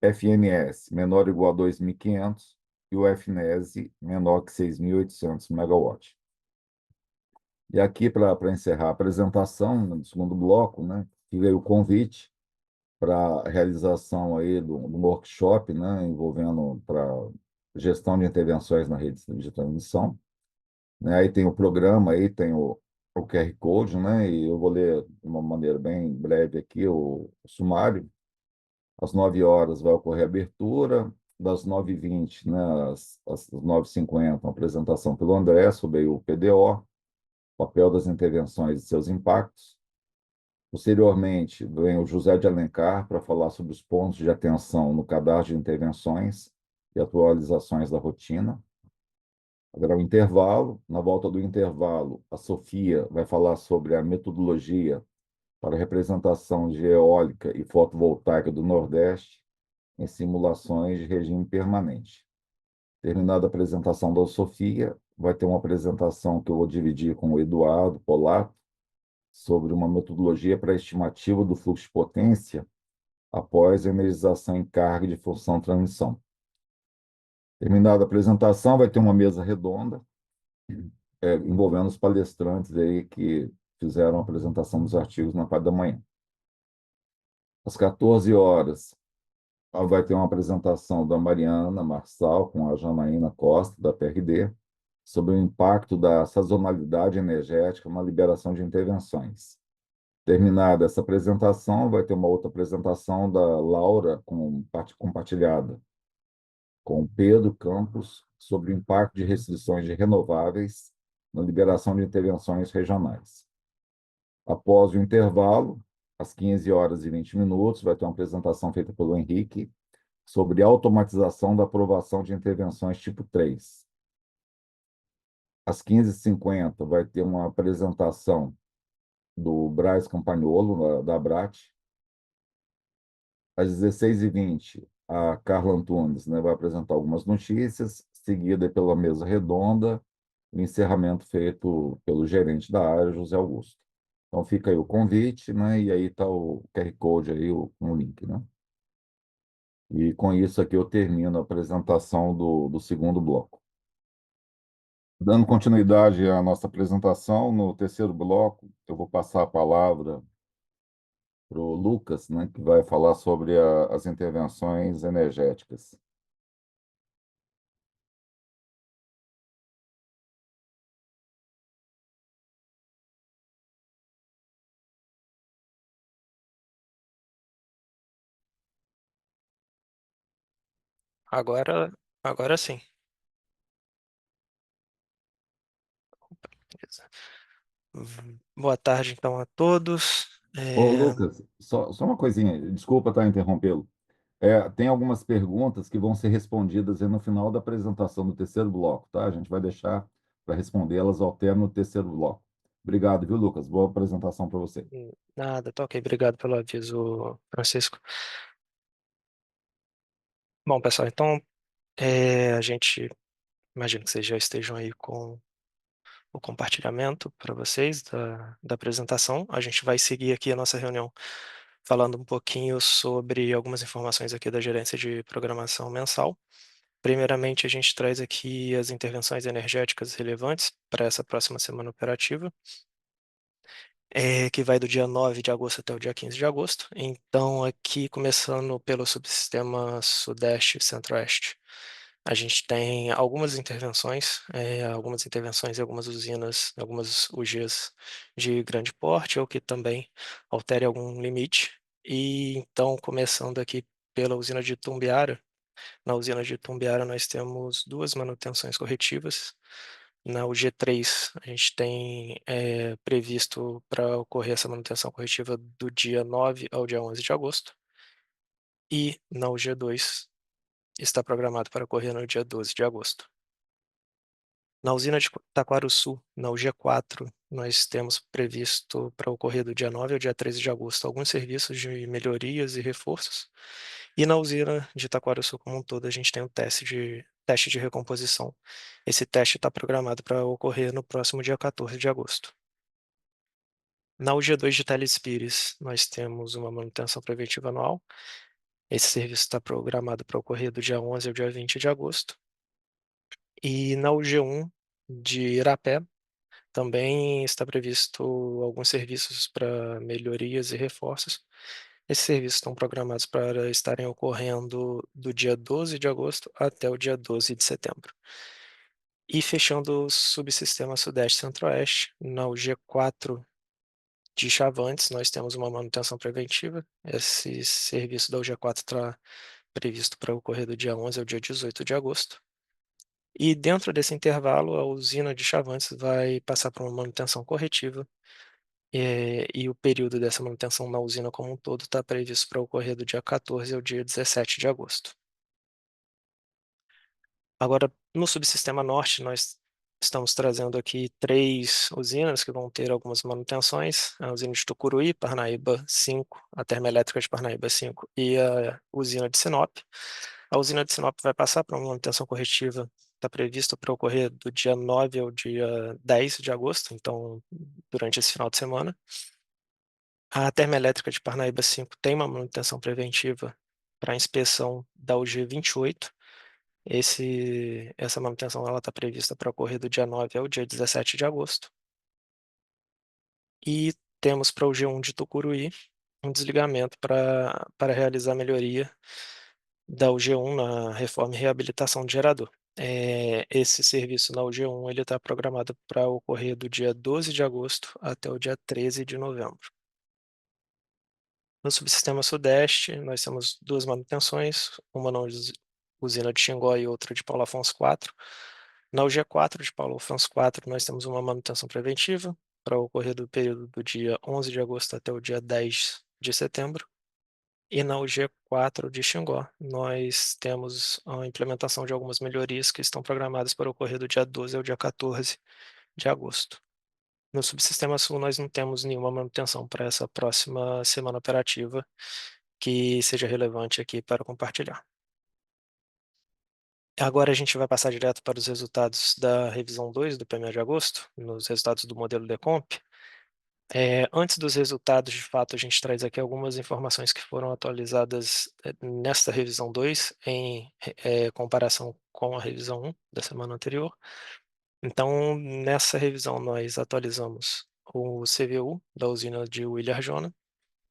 FNS menor ou igual a 2.500 e o FNES menor que 6.800 MW. E aqui, para encerrar a apresentação, no segundo bloco, né, fica aí o convite para a realização aí do workshop, né, envolvendo para gestão de intervenções na rede de transmissão. Né, aí tem o programa, aí tem o QR Code, né, e eu vou ler de uma maneira bem breve aqui o sumário. Às 9 horas vai ocorrer a abertura, das 9h20, né, às 9h50, uma apresentação pelo André sobre o PDO, papel das intervenções e seus impactos. Posteriormente, vem o José de Alencar para falar sobre os pontos de atenção no cadastro de intervenções e atualizações da rotina. Haverá um intervalo. Na volta do intervalo, a Sofia vai falar sobre a metodologia para a representação de eólica e fotovoltaica do Nordeste em simulações de regime permanente. Terminada a apresentação da Sofia, vai ter uma apresentação que eu vou dividir com o Eduardo Polato sobre uma metodologia para a estimativa do fluxo de potência após a energização em carga de função transmissão. Terminada a apresentação, vai ter uma mesa redonda envolvendo os palestrantes aí que fizeram a apresentação dos artigos na parte da manhã. Às 14 horas, vai ter uma apresentação da Mariana Marçal com a Janaína Costa, da PRD, sobre o impacto da sazonalidade energética na liberação de intervenções. Terminada essa apresentação, vai ter uma outra apresentação da Laura, compartilhada com o Pedro Campos, sobre o impacto de restrições de renováveis na liberação de intervenções regionais. Após o intervalo, às 15 horas e 20 minutos, vai ter uma apresentação feita pelo Henrique sobre automatização da aprovação de intervenções tipo 3. Às 15h50 vai ter uma apresentação do Braz Campagnolo, da Abrat. Às 16h20, a Carla Antunes, né, vai apresentar algumas notícias, seguida pela mesa redonda, o encerramento feito pelo gerente da área, José Augusto. Então fica aí o convite, né, e aí está o QR Code aí, um link, né? E com isso aqui eu termino a apresentação do segundo bloco. Dando continuidade à nossa apresentação, no terceiro bloco, eu vou passar a palavra para o Lucas, né, que vai falar sobre as intervenções energéticas. Agora, agora sim. Beleza. Boa tarde, então, a todos. Ô, Lucas, só uma coisinha, desculpa estar interrompê-lo. Tem algumas perguntas que vão ser respondidas aí no final da apresentação do terceiro bloco, tá? A gente vai deixar para respondê-las ao término do terceiro bloco. Obrigado, viu, Lucas? Boa apresentação para você. Nada, tá ok. Obrigado pelo aviso, Francisco. Bom, pessoal, então, a gente imagino que vocês já estejam aí com o compartilhamento para vocês da apresentação. A gente vai seguir aqui a nossa reunião falando um pouquinho sobre algumas informações aqui da gerência de programação mensal. Primeiramente, a gente traz aqui as intervenções energéticas relevantes para essa próxima semana operativa, que vai do dia 9 de agosto até o dia 15 de agosto. Então, aqui, começando pelo subsistema Sudeste e Centro-Oeste, a gente tem algumas intervenções em algumas usinas, algumas UGs de grande porte, ou que também altere algum limite. E então, começando aqui pela usina de Tumbiara, na usina de Tumbiara nós temos duas manutenções corretivas. Na UG3, a gente tem previsto para ocorrer essa manutenção corretiva do dia 9 ao dia 11 de agosto. E na UG2, está programado para ocorrer no dia 12 de agosto. Na usina de Taquarussu, na UG4, nós temos previsto para ocorrer do dia 9 ao dia 13 de agosto alguns serviços de melhorias e reforços. E na usina de Taquarussu como um todo, a gente tem um teste de recomposição. Esse teste está programado para ocorrer no próximo dia 14 de agosto. Na UG2 de Teles Pires, nós temos uma manutenção preventiva anual. Esse serviço está programado para ocorrer do dia 11 ao dia 20 de agosto. E na UG1 de Irapé, também está previsto alguns serviços para melhorias e reforços. Esses serviços estão programados para estarem ocorrendo do dia 12 de agosto até o dia 12 de setembro. E fechando o subsistema Sudeste e Centro-Oeste, na UG4 de Chavantes, nós temos uma manutenção preventiva. Esse serviço da UG4 está previsto para ocorrer do dia 11 ao dia 18 de agosto. E dentro desse intervalo, a usina de Chavantes vai passar por uma manutenção corretiva, e o período dessa manutenção na usina como um todo está previsto para ocorrer do dia 14 ao dia 17 de agosto. Agora, no subsistema norte, nós estamos trazendo aqui 3 usinas que vão ter algumas manutenções: a usina de Tucuruí, Parnaíba 5, a termoelétrica de Parnaíba 5 e a usina de Sinop. A usina de Sinop vai passar por uma manutenção corretiva, está prevista para ocorrer do dia 9 ao dia 10 de agosto, então durante esse final de semana. A termoelétrica de Parnaíba 5 tem uma manutenção preventiva para inspeção da UG 28. Essa manutenção está prevista para ocorrer do dia 9 ao dia 17 de agosto. E temos para o G1 de Tucuruí um desligamento para realizar a melhoria da UG1 na reforma e reabilitação de gerador. Esse serviço na UG1 está programado para ocorrer do dia 12 de agosto até o dia 13 de novembro. No subsistema Sudeste, nós temos 2 manutenções, uma na usina de Xingó e outra de Paulo Afonso IV. Na UG4 de Paulo Afonso IV, nós temos uma manutenção preventiva para ocorrer do período do dia 11 de agosto até o dia 10 de setembro. E na UG4 de Xingó, nós temos a implementação de algumas melhorias que estão programadas para ocorrer do dia 12 ao dia 14 de agosto. No Subsistema Sul, nós não temos nenhuma manutenção para essa próxima semana operativa que seja relevante aqui para compartilhar. Agora a gente vai passar direto para os resultados da revisão 2 do PME de agosto, nos resultados do modelo Decomp. Antes dos resultados, de fato, a gente traz aqui algumas informações que foram atualizadas nesta revisão 2 em comparação com a revisão 1 da semana anterior. Então, nessa revisão, nós atualizamos o CVU da usina de Willarjona,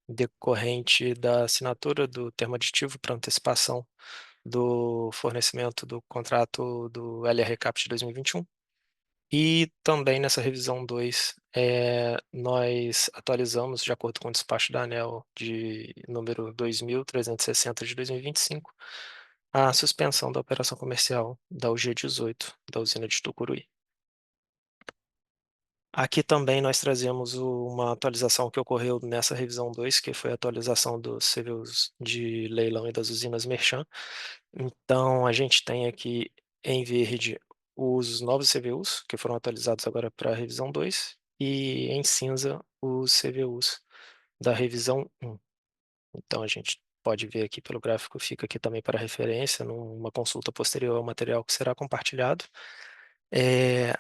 decorrente da assinatura do termo aditivo para antecipação do fornecimento do contrato do LR-CAP de 2021. E também nessa revisão 2, nós atualizamos, de acordo com o despacho da ANEEL de número 2360 de 2025, a suspensão da operação comercial da UG18, da usina de Tucuruí. Aqui também nós trazemos uma atualização que ocorreu nessa revisão 2, que foi a atualização dos CVUs de leilão e das usinas Merchan. Então, a gente tem aqui em verde os novos CVUs, que foram atualizados agora para a revisão 2, e em cinza os CVUs da revisão 1. Então, a gente pode ver aqui pelo gráfico, fica aqui também para referência, numa consulta posterior ao material que será compartilhado,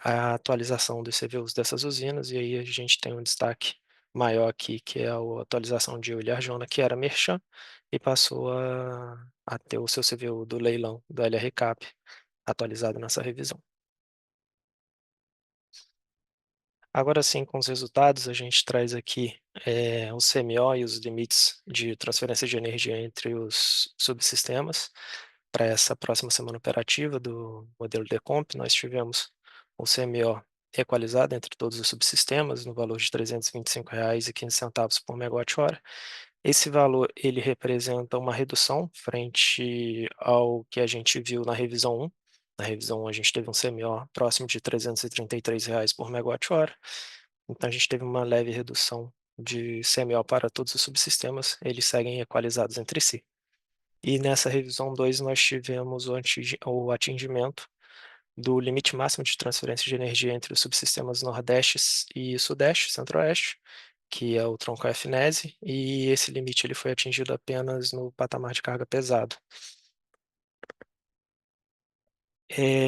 a atualização dos CVUs dessas usinas, e aí a gente tem um destaque maior aqui, que é a atualização de Ilharjona, que era Merchan, e passou a ter o seu CVU do leilão do LR-CAP atualizado nessa revisão. Agora sim, com os resultados, a gente traz aqui o CMO e os limites de transferência de energia entre os subsistemas. Para essa próxima semana operativa do modelo Decomp, nós tivemos o CMO equalizado entre todos os subsistemas no valor de R$ 325,15 por megawatt-hora. Esse valor ele representa uma redução frente ao que a gente viu na revisão 1. Na revisão 1 a gente teve um CMO próximo de R$ 333 por megawatt-hora. Então a gente teve uma leve redução de CMO para todos os subsistemas, eles seguem equalizados entre si. E nessa revisão 2 nós tivemos o atingimento do limite máximo de transferência de energia entre os subsistemas Nordeste e Sudeste, Centro-Oeste, que é o tronco FNESE, e esse limite ele foi atingido apenas no patamar de carga pesado.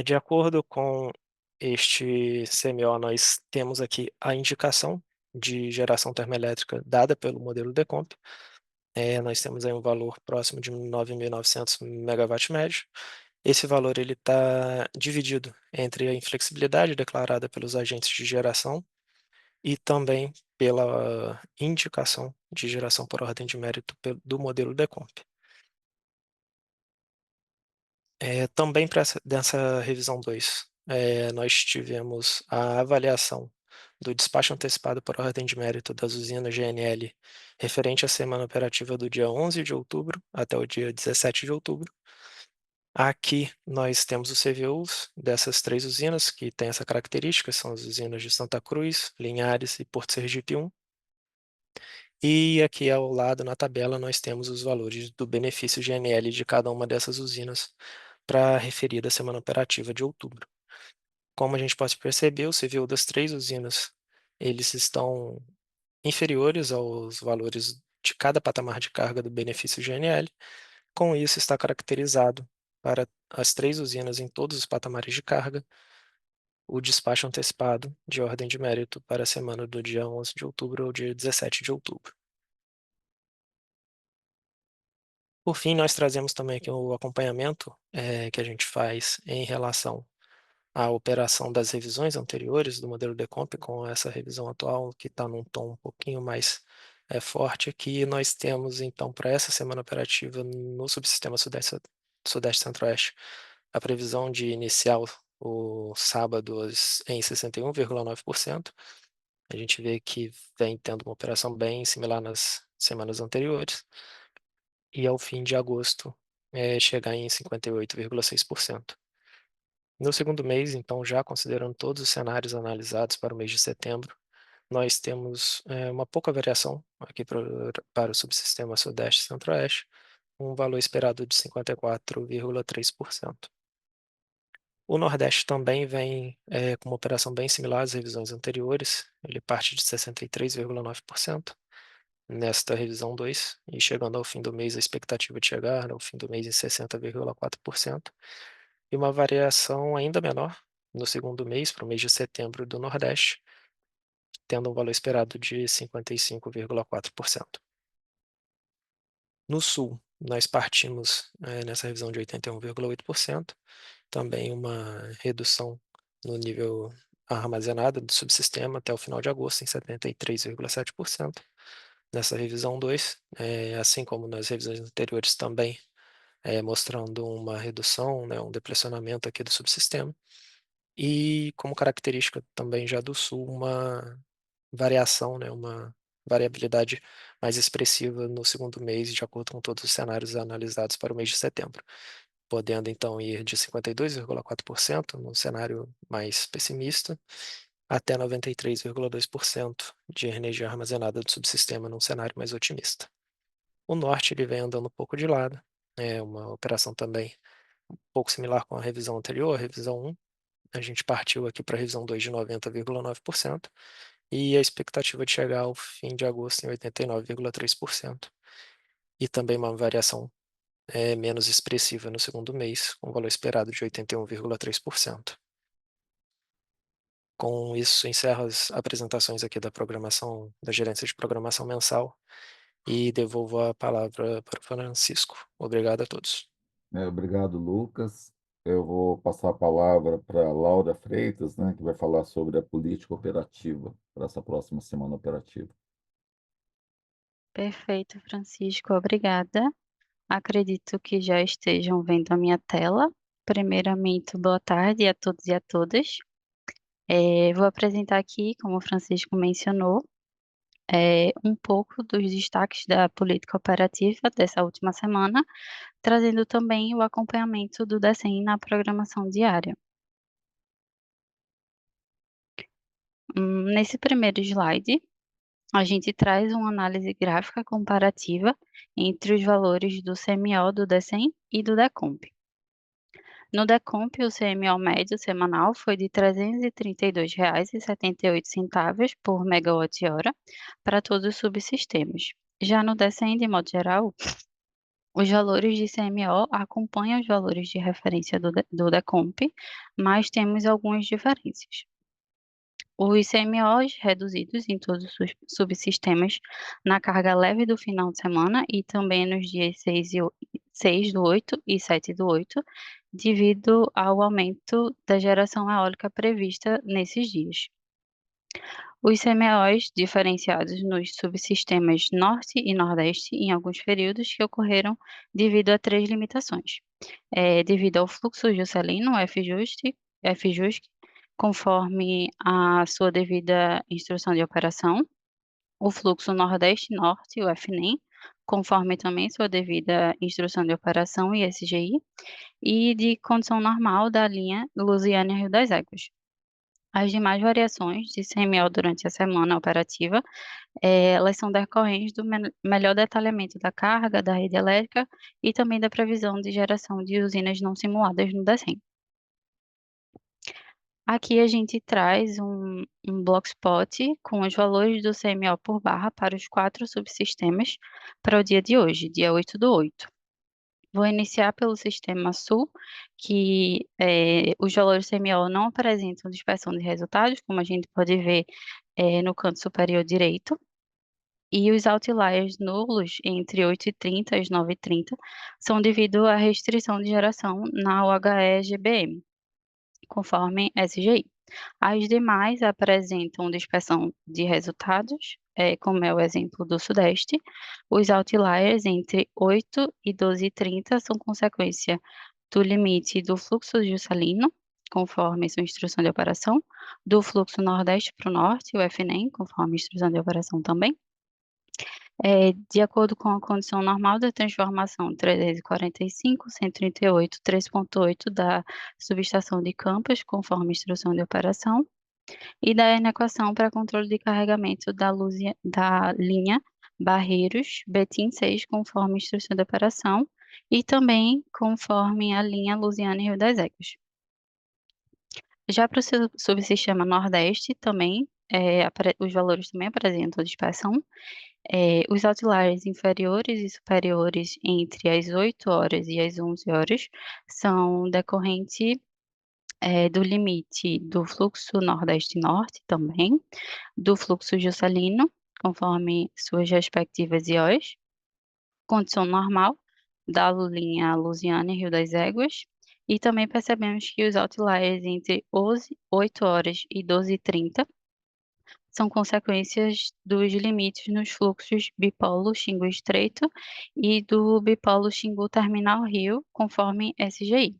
De acordo com este CMO, nós temos aqui a indicação de geração termoelétrica dada pelo modelo Decomp. Nós temos aí um valor próximo de 9.900 megawatt médio. Esse valor ele está dividido entre a inflexibilidade declarada pelos agentes de geração e também pela indicação de geração por ordem de mérito do modelo Decomp. Também dessa revisão 2, nós tivemos a avaliação do despacho antecipado por ordem de mérito das usinas GNL referente à semana operativa do dia 11 de outubro até o dia 17 de outubro. Aqui nós temos os CVUs dessas 3 usinas que têm essa característica, são as usinas de Santa Cruz, Linhares e Porto Sergipe 1. E aqui ao lado na tabela nós temos os valores do benefício GNL de cada uma dessas usinas para a referida semana operativa de outubro. Como a gente pode perceber, o CVU das 3 usinas, eles estão inferiores aos valores de cada patamar de carga do benefício GNL. Com isso, está caracterizado para as 3 usinas em todos os patamares de carga o despacho antecipado de ordem de mérito para a semana do dia 11 de outubro ao dia 17 de outubro. Por fim, nós trazemos também aqui o acompanhamento que a gente faz em relação à operação das revisões anteriores do modelo Decomp com essa revisão atual, que está num tom um pouquinho mais forte aqui. Nós temos, então, para essa semana operativa no subsistema Sudeste Centro-Oeste, a previsão de iniciar o sábado em 61,9%. A gente vê que vem tendo uma operação bem similar nas semanas anteriores. E ao fim de agosto, chegar em 58,6%. No segundo mês, então, já considerando todos os cenários analisados para o mês de setembro, nós temos uma pouca variação aqui para o subsistema Sudeste e Centro-Oeste, um valor esperado de 54,3%. O Nordeste também vem com uma operação bem similar às revisões anteriores, ele parte de 63,9% nesta revisão 2, e chegando ao fim do mês, a expectativa de chegar ao fim do mês em 60,4%, e uma variação ainda menor no segundo mês, para o mês de setembro do Nordeste, tendo um valor esperado de 55,4%. No Sul, nós partimos nessa revisão de 81,8%, também uma redução no nível armazenado do subsistema até o final de agosto em 73,7%. Nessa revisão 2, assim como nas revisões anteriores também, mostrando uma redução, né, um depressionamento aqui do subsistema, e como característica também já do Sul, uma variação, né, uma variabilidade mais expressiva no segundo mês, de acordo com todos os cenários analisados para o mês de setembro, podendo então ir de 52,4% no cenário mais pessimista até 93,2% de energia armazenada do subsistema num cenário mais otimista. O norte ele vem andando um pouco de lado, é uma operação também um pouco similar com a revisão anterior, a revisão 1. A gente partiu aqui para a revisão 2 de 90,9% e a expectativa de chegar ao fim de agosto em 89,3%. E também uma variação menos expressiva no segundo mês, com valor esperado de 81,3%. Com isso, encerro as apresentações aqui da programação, da gerência de programação mensal, e devolvo a palavra para o Francisco. Obrigado a todos. Obrigado, Lucas. Eu vou passar a palavra para Laura Freitas, né, que vai falar sobre a política operativa para essa próxima semana operativa. Perfeito, Francisco, obrigada. Acredito que já estejam vendo a minha tela. Primeiramente, boa tarde a todos e a todas. Vou apresentar aqui, como o Francisco mencionou, um pouco dos destaques da política operativa dessa última semana, trazendo também o acompanhamento do DECEM na programação diária. Nesse primeiro slide, a gente traz uma análise gráfica comparativa entre os valores do CMO do DECEM e do DECOMP. No DECOMP, o CMO médio semanal foi de R$ 332,78 por megawatt-hora para todos os subsistemas. Já no DECEM, de modo geral, os valores de CMO acompanham os valores de referência do DECOMP, mas temos algumas diferenças. Os CMOs reduzidos em todos os subsistemas na carga leve do final de semana e também nos dias 6 do 8 e 7 do 8, devido ao aumento da geração eólica prevista nesses dias. Os CMOs diferenciados nos subsistemas Norte e Nordeste em alguns períodos que ocorreram devido a 3 limitações. Devido ao fluxo juscelino, FJUST, conforme a sua devida instrução de operação, o fluxo Nordeste-Norte, o FNEM, conforme também sua devida instrução de operação e SGI, e de condição normal da linha Lusiânia-Rio das Éguas. As demais variações de CMO durante a semana operativa, elas são decorrentes do melhor detalhamento da carga, da rede elétrica e também da previsão de geração de usinas não simuladas no DECEM. Aqui a gente traz um Blockspot com os valores do CMO por barra para os 4 subsistemas para o dia de hoje, dia 8 do 8. Vou iniciar pelo sistema Sul, que os valores CMO não apresentam dispersão de resultados, como a gente pode ver no canto superior direito. E os outliers nulos entre 8h30 e 9h30 são devido à restrição de geração na UHE-GBM, conforme SGI. As demais apresentam dispersão de resultados, como é o exemplo do Sudeste. Os outliers entre 8 e 12h30 são consequência do limite do fluxo juscelino, conforme sua instrução de operação, do fluxo Nordeste para o Norte, o FNEM, conforme instrução de operação também. De acordo com a condição normal da transformação 345, 138, 3.8 da subestação de Campos, conforme instrução de operação, e da inequação para controle de carregamento da linha Barreiros Betim 6, conforme instrução de operação, e também conforme a linha Lusiana e Rio das Éguas. Já para o subsistema Nordeste, também, os valores também apresentam dispersão. Os outliers inferiores e superiores entre as 8 horas e as 11 horas são decorrente do limite do fluxo Nordeste-Norte também, do fluxo Juscelino, conforme suas respectivas IOs, condição normal, da linha Lusiana e Rio das Éguas, e também percebemos que os outliers entre 8 horas e 12h30 são consequências dos limites nos fluxos bipolo Xingu Estreito e do bipolo Xingu Terminal Rio, conforme SGI.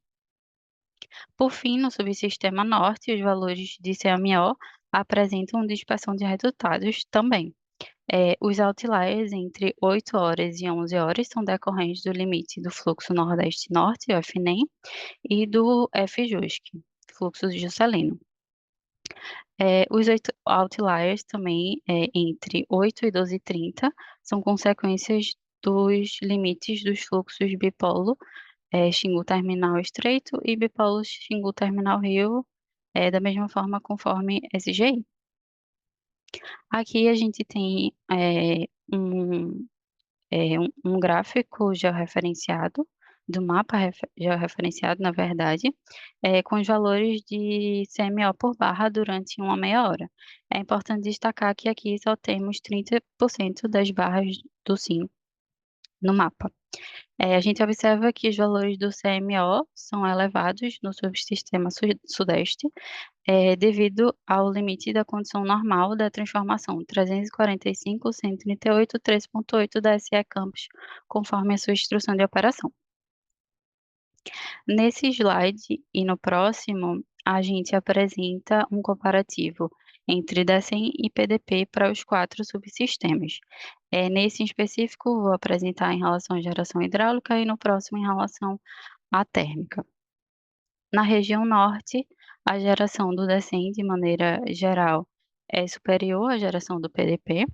Por fim, no subsistema norte, os valores de CMO apresentam dispersão de resultados também. Os outliers entre 8 horas e 11 horas são decorrentes do limite do fluxo Nordeste-Norte, o FNEM, e do FJUSC, fluxo Juscelino. Os outliers também, entre 8 e 12h30, são consequências dos limites dos fluxos bipolo Xingu Terminal Estreito e bipolo Xingu Terminal Rio, da mesma forma conforme SGI. Aqui a gente tem um gráfico georreferenciado, do mapa georreferenciado, na verdade, com os valores de CMO por barra durante uma meia hora. É importante destacar que aqui só temos 30% das barras do SIM no mapa. A gente observa que os valores do CMO são elevados no subsistema sudeste, devido ao limite da condição normal da transformação 345.138 3.8 da SE Campus, conforme a sua instrução de operação. Nesse slide e no próximo, a gente apresenta um comparativo entre DECEM e PDP para os 4 subsistemas. Nesse em específico, vou apresentar em relação à geração hidráulica e no próximo em relação à térmica. Na região norte, a geração do DECEM, de maneira geral, é superior à geração do PDP.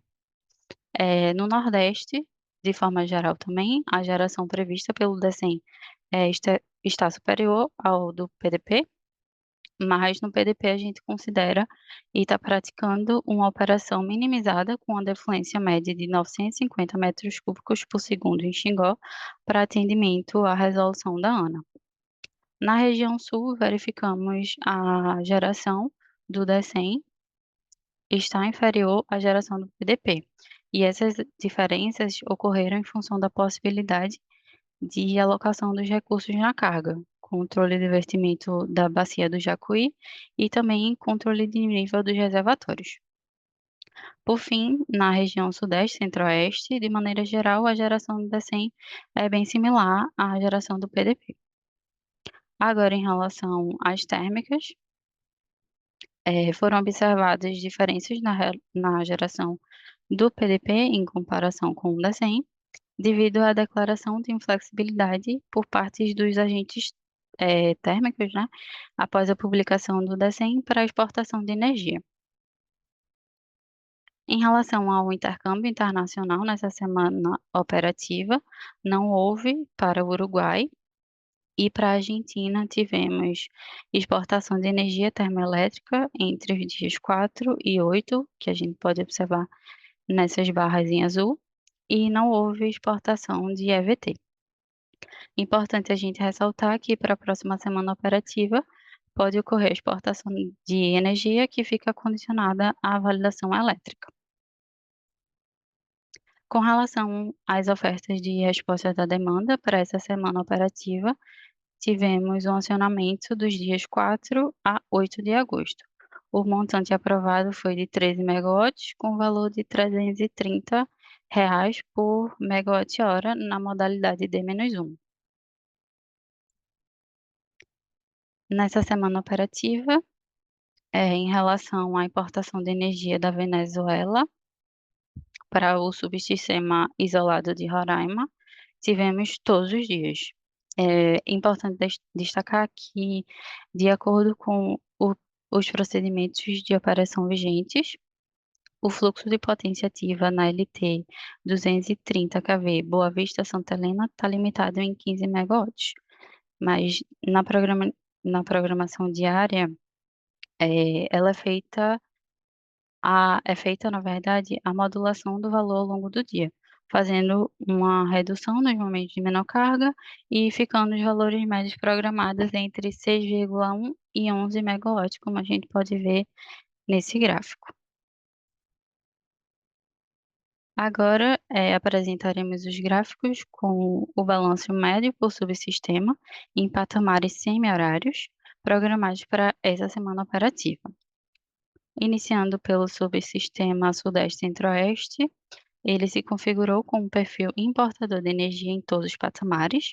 No nordeste, de forma geral também, a geração prevista pelo DECEM está superior ao do PDP, mas no PDP a gente considera e está praticando uma operação minimizada com a defluência média de 950 metros cúbicos por segundo em Xingó para atendimento à resolução da ANA. Na região sul, verificamos a geração do DECEM está inferior à geração do PDP, e essas diferenças ocorreram em função da possibilidade de alocação dos recursos na carga, controle de investimento da bacia do Jacuí e também controle de nível dos reservatórios. Por fim, na região sudeste centro-oeste, de maneira geral, a geração do DECEM é bem similar à geração do PDP. Agora, em relação às térmicas, foram observadas diferenças na geração do PDP em comparação com o DECEM, devido à declaração de inflexibilidade por parte dos agentes térmicos, né, após a publicação do DECEM para a exportação de energia. Em relação ao intercâmbio internacional, nessa semana operativa, não houve para o Uruguai, e para a Argentina tivemos exportação de energia termoelétrica entre os dias 4 e 8, que a gente pode observar nessas barras em azul, e não houve exportação de EVT. Importante a gente ressaltar que para a próxima semana operativa pode ocorrer a exportação de energia que fica condicionada à validação elétrica. Com relação às ofertas de resposta da demanda para essa semana operativa, tivemos um acionamento dos dias 4 a 8 de agosto. O montante aprovado foi de 13 megawatts, com valor de R$ 330 por megawatt-hora na modalidade D-1. Nessa semana operativa, em relação à importação de energia da Venezuela para o subsistema isolado de Roraima, tivemos todos os dias. É importante destacar que, de acordo com os procedimentos de operação vigentes. O fluxo de potência ativa na LT 230 kV Boa Vista Santa Helena está limitado em 15 megawatts, mas na programação diária, ela é feita, na verdade, a modulação do valor ao longo do dia, fazendo uma redução nos momentos de menor carga e ficando os valores médios programados entre 6,1 e 11 megawatts, como a gente pode ver nesse gráfico. Agora, apresentaremos os gráficos com o balanço médio por subsistema em patamares semi-horários programados para essa semana operativa. Iniciando pelo subsistema Sudeste-Centro-Oeste, ele se configurou com um perfil importador de energia em todos os patamares.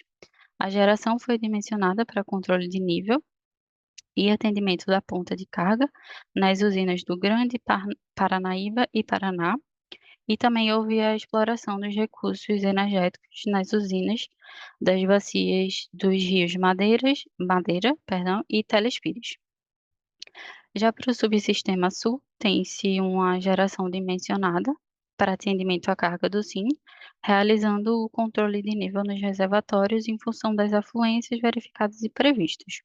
A geração foi dimensionada para controle de nível e atendimento da ponta de carga nas usinas do Grande Paranaíba e Paraná, e também houve a exploração dos recursos energéticos nas usinas das bacias dos rios Madeira, e Telespires. Já para o subsistema Sul, tem-se uma geração dimensionada para atendimento à carga do SIM, realizando o controle de nível nos reservatórios em função das afluências verificadas e previstas.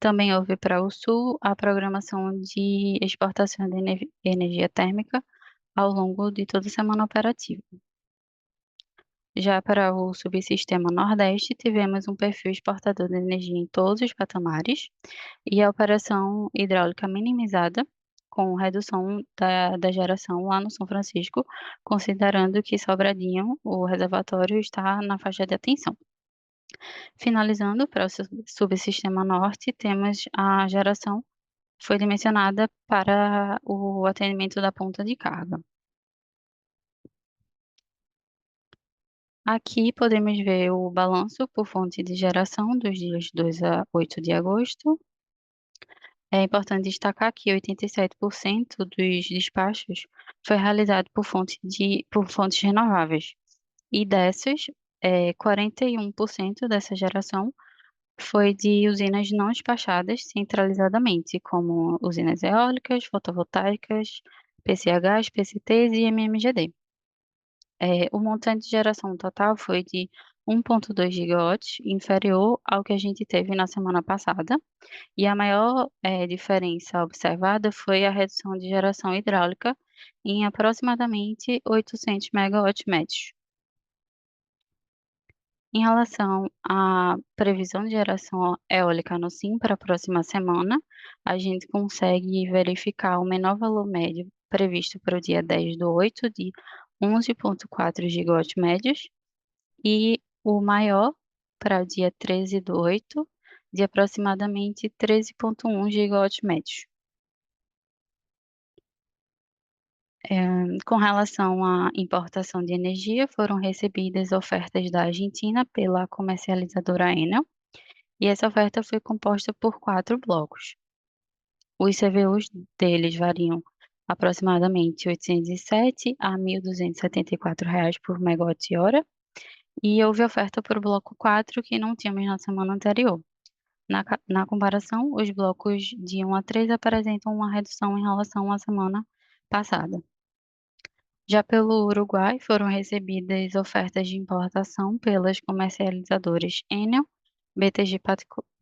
Também houve para o Sul a programação de exportação de energia térmica ao longo de toda a semana operativa. Já para o subsistema Nordeste, tivemos um perfil exportador de energia em todos os patamares e a operação hidráulica minimizada, com redução da geração lá no São Francisco, considerando que Sobradinho, o reservatório, está na faixa de atenção. Finalizando, para o subsistema Norte, temos a geração foi dimensionada para o atendimento da ponta de carga. Aqui podemos ver o balanço por fonte de geração dos dias 2 a 8 de agosto. É importante destacar que 87% dos despachos foi realizado por fontes renováveis. E dessas, 41% dessa geração foi de usinas não despachadas centralizadamente, como usinas eólicas, fotovoltaicas, PCHs, PCTs e MMGD. O montante de geração total foi de 1,2 gigawatts, inferior ao que a gente teve na semana passada, e a maior diferença observada foi a redução de geração hidráulica em aproximadamente 800 megawatts médios. Em relação à previsão de geração eólica no SIM para a próxima semana, a gente consegue verificar o menor valor médio previsto para o dia 10/8 de 11,4 gigawatts médios e o maior para o dia 13/8 de aproximadamente 13,1 gigawatts médios. Com relação à importação de energia, foram recebidas ofertas da Argentina pela comercializadora Enel, e essa oferta foi composta por 4 blocos. Os CVUs deles variam aproximadamente 807 a R$ 1.274 por megawatt-hora, e houve oferta por bloco 4 que não tínhamos na semana anterior. Na comparação, os blocos de 1 a 3 apresentam uma redução em relação à semana passada. Já pelo Uruguai, foram recebidas ofertas de importação pelas comercializadoras Enel, BTG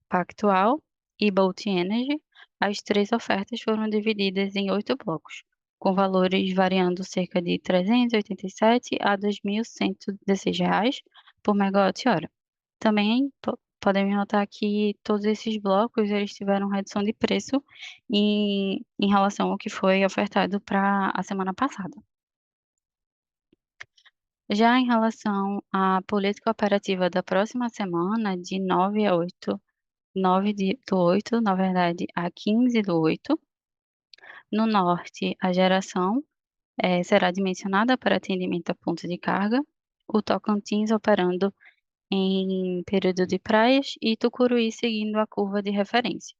Pactual e Bolt Energy. As 3 ofertas foram divididas em 8 blocos, com valores variando cerca de R$ 387 a R$ 2.116 por megawatt-hora. Também podemos notar que todos esses blocos eles tiveram redução de preço em relação ao que foi ofertado para a semana passada. Já em relação à política operativa da próxima semana, de 9/8, na verdade, a 15/8, no norte, a geração será dimensionada para atendimento a ponto de carga, o Tocantins operando em período de praias e Tucuruí seguindo a curva de referência.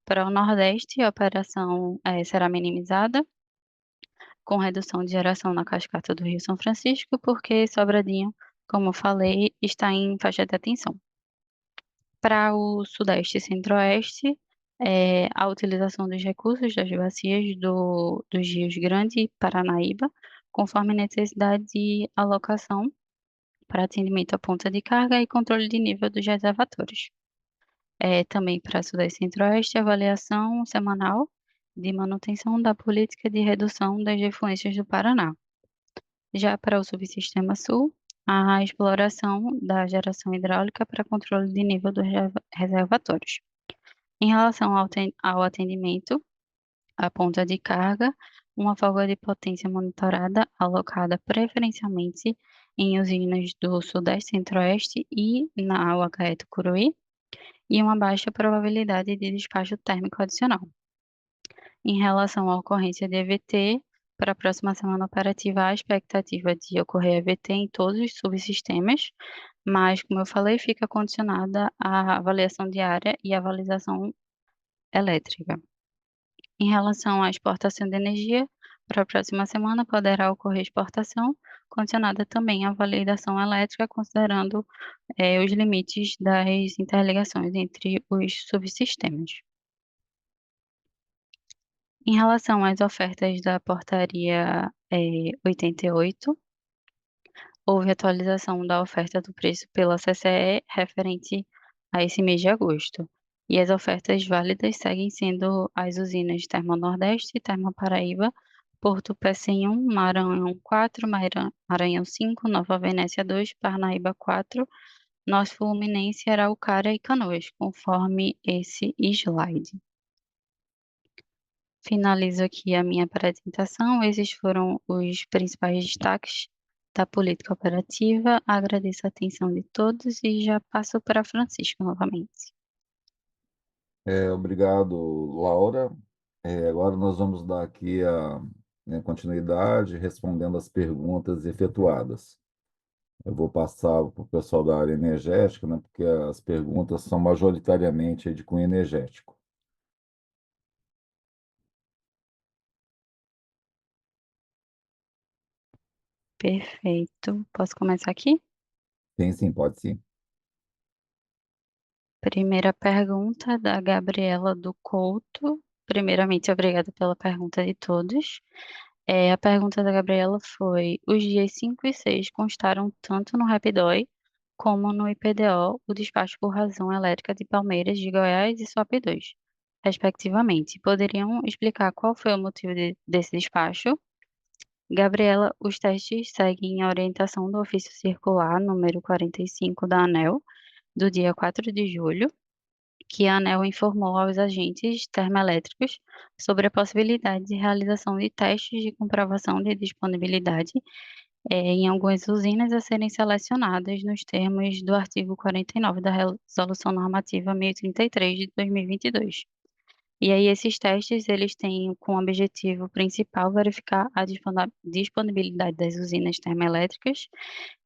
Para o Nordeste, a operação será minimizada, com redução de geração na cascata do Rio São Francisco, porque Sobradinho, como eu falei, está em faixa de atenção. Para o Sudeste e Centro-Oeste, A utilização dos recursos das bacias dos rios Grande e Paranaíba, conforme necessidade de alocação para atendimento à ponta de carga e controle de nível dos reservatórios. Também para Sudeste e Centro-Oeste, avaliação semanal de manutenção da política de redução das efluências do Paraná. Já para o Subsistema Sul, a exploração da geração hidráulica para controle de nível dos reservatórios. Em relação ao atendimento à ponta de carga, uma folga de potência monitorada alocada preferencialmente em usinas do Sudeste e Centro-Oeste e na UHE Tucuruí, e uma baixa probabilidade de despacho térmico adicional. Em relação à ocorrência de EVT, para a próxima semana operativa, há a expectativa de ocorrer EVT em todos os subsistemas, mas, como eu falei, fica condicionada à avaliação diária e à avaliação elétrica. Em relação à exportação de energia, para a próxima semana poderá ocorrer exportação, condicionada também à validação elétrica, considerando os limites das interligações entre os subsistemas. Em relação às ofertas da portaria 88, houve atualização da oferta do preço pela CCE referente a esse mês de agosto. E as ofertas válidas seguem sendo as usinas Termonordeste, Termoparaíba, Porto Pecém 1, Maranhão 4, Maranhão 5, Nova Venécia 2, Parnaíba 4, Norte Fluminense, Araucária e Canoas, conforme esse slide. Finalizo aqui a minha apresentação. Esses foram os principais destaques da política operativa. Agradeço a atenção de todos e já passo para Francisco novamente. Obrigado, Laura. Agora nós vamos dar aqui a continuidade respondendo as perguntas efetuadas. Eu vou passar para o pessoal da área energética, né, porque as perguntas são majoritariamente de cunho energético. Perfeito. Posso começar aqui? Sim, pode sim. Primeira pergunta da Gabriela do Couto. Primeiramente, obrigada pela pergunta de todos. A pergunta da Gabriela foi: os dias 5 e 6 constaram tanto no Rapidói como no IPDO o despacho por razão elétrica de Palmeiras, de Goiás e SOP 2, respectivamente. Poderiam explicar qual foi o motivo desse despacho? Gabriela, os testes seguem a orientação do ofício circular número 45 da ANEEL, do dia 4 de julho, que a ANEEL informou aos agentes termoelétricos sobre a possibilidade de realização de testes de comprovação de disponibilidade em algumas usinas a serem selecionadas nos termos do artigo 49 da Resolução Normativa 1033 de 2022. E aí esses testes, eles têm como objetivo principal verificar a disponibilidade das usinas termoelétricas,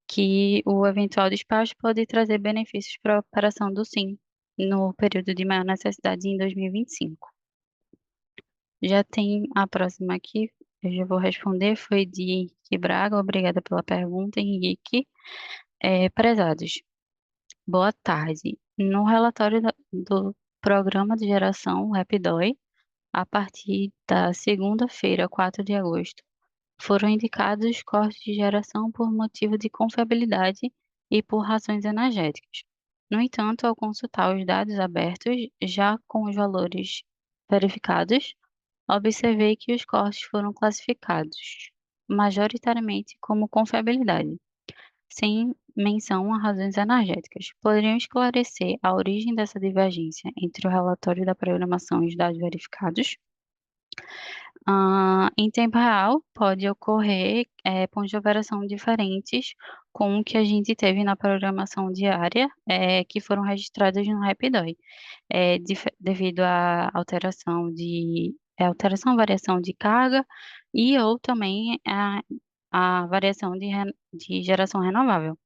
que o eventual despacho pode trazer benefícios para a operação do SIM no período de maior necessidade em 2025. Já tem a próxima aqui, eu já vou responder, foi de Henrique Braga. Obrigada pela pergunta, Henrique. Prezados, boa tarde. No relatório do Programa de Geração Rapidói, a partir da segunda-feira, 4 de agosto, foram indicados cortes de geração por motivo de confiabilidade e por razões energéticas. No entanto, ao consultar os dados abertos, já com os valores verificados, observei que os cortes foram classificados majoritariamente como confiabilidade, sem menção a razões energéticas. Poderiam esclarecer a origem dessa divergência entre o relatório da programação e os dados verificados? Em tempo real, pode ocorrer pontos de operação diferentes com o que a gente teve na programação diária, que foram registrados no Rapidói, devido à alteração, variação de carga e ou também a variação de geração renovável.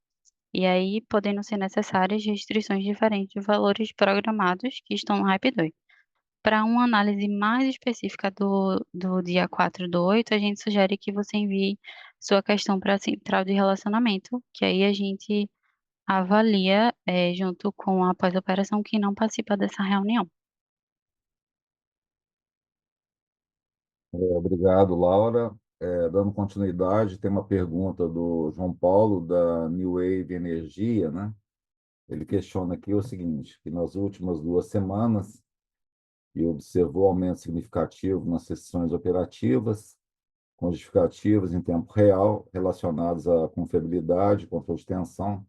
E aí, podendo ser necessárias restrições diferentes de valores programados que estão no Rapidói. Para uma análise mais específica do dia 4/8, a gente sugere que você envie sua questão para a central de relacionamento, que aí a gente avalia junto com a pós-operação que não participa dessa reunião. Obrigado, Laura. Dando continuidade, tem uma pergunta do João Paulo, da New Wave Energia, né? Ele questiona aqui o seguinte, que nas últimas 2 semanas, e observou aumento significativo nas sessões operativas, com justificativas em tempo real relacionadas à confiabilidade, controle de tensão,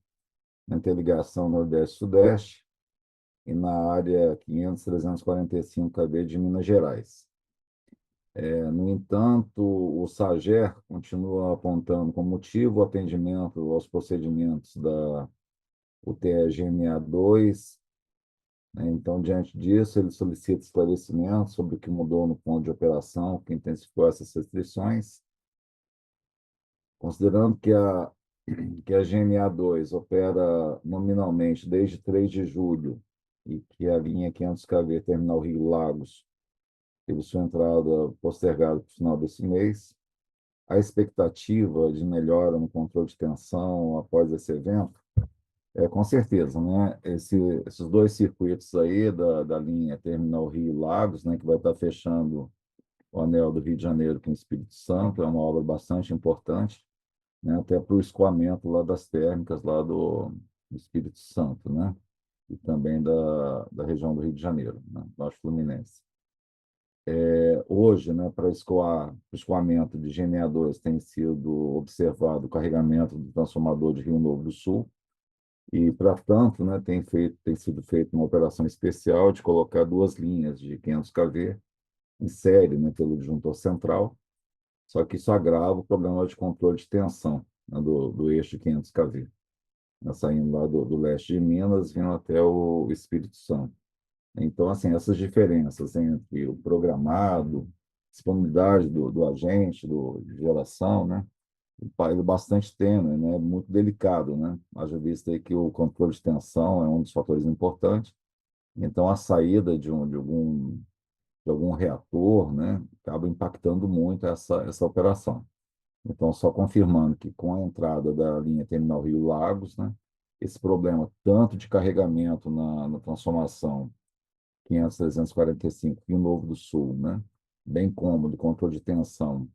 na interligação Nordeste-Sudeste e na área 500.345 kV de Minas Gerais. No entanto, o SAGER continua apontando como motivo o atendimento aos procedimentos da UTE-GMA2, né? Então, diante disso, ele solicita esclarecimentos sobre o que mudou no ponto de operação, que intensificou essas restrições, considerando que a GMA2 opera nominalmente desde 3 de julho e que a linha 500 kV Terminal Rio Lagos teve sua entrada postergada para o final desse mês, a expectativa de melhora no controle de tensão após esse evento com certeza, né? Esses 2 circuitos aí da linha Terminal Rio Lagos, né, que vai estar fechando o anel do Rio de Janeiro com o Espírito Santo, é uma obra bastante importante, né, até para o escoamento lá das térmicas lá do Espírito Santo, né? E também da região do Rio de Janeiro, né, Baixo Fluminense. Hoje, né, para o escoamento de GNA2 tem sido observado o carregamento do transformador de Rio Novo do Sul, e, para tanto, né, tem sido feita uma operação especial de colocar 2 linhas de 500 kV em série, né, pelo disjuntor central, só que isso agrava o problema de controle de tensão, né, do eixo 500 kV, né, saindo lá do leste de Minas, vindo até o Espírito Santo. Então, assim, essas diferenças entre o programado, disponibilidade do agente, de geração, né, ele é bastante tênue, né? Muito delicado, né? Haja vista aí que o controle de tensão é um dos fatores importantes. Então, a saída de algum reator, né, acaba impactando muito essa operação. Então, só confirmando que com a entrada da linha Terminal Rio Lagos, né, esse problema tanto de carregamento na transformação 500.345 Rio Novo do Sul, né, bem como do controle de tensão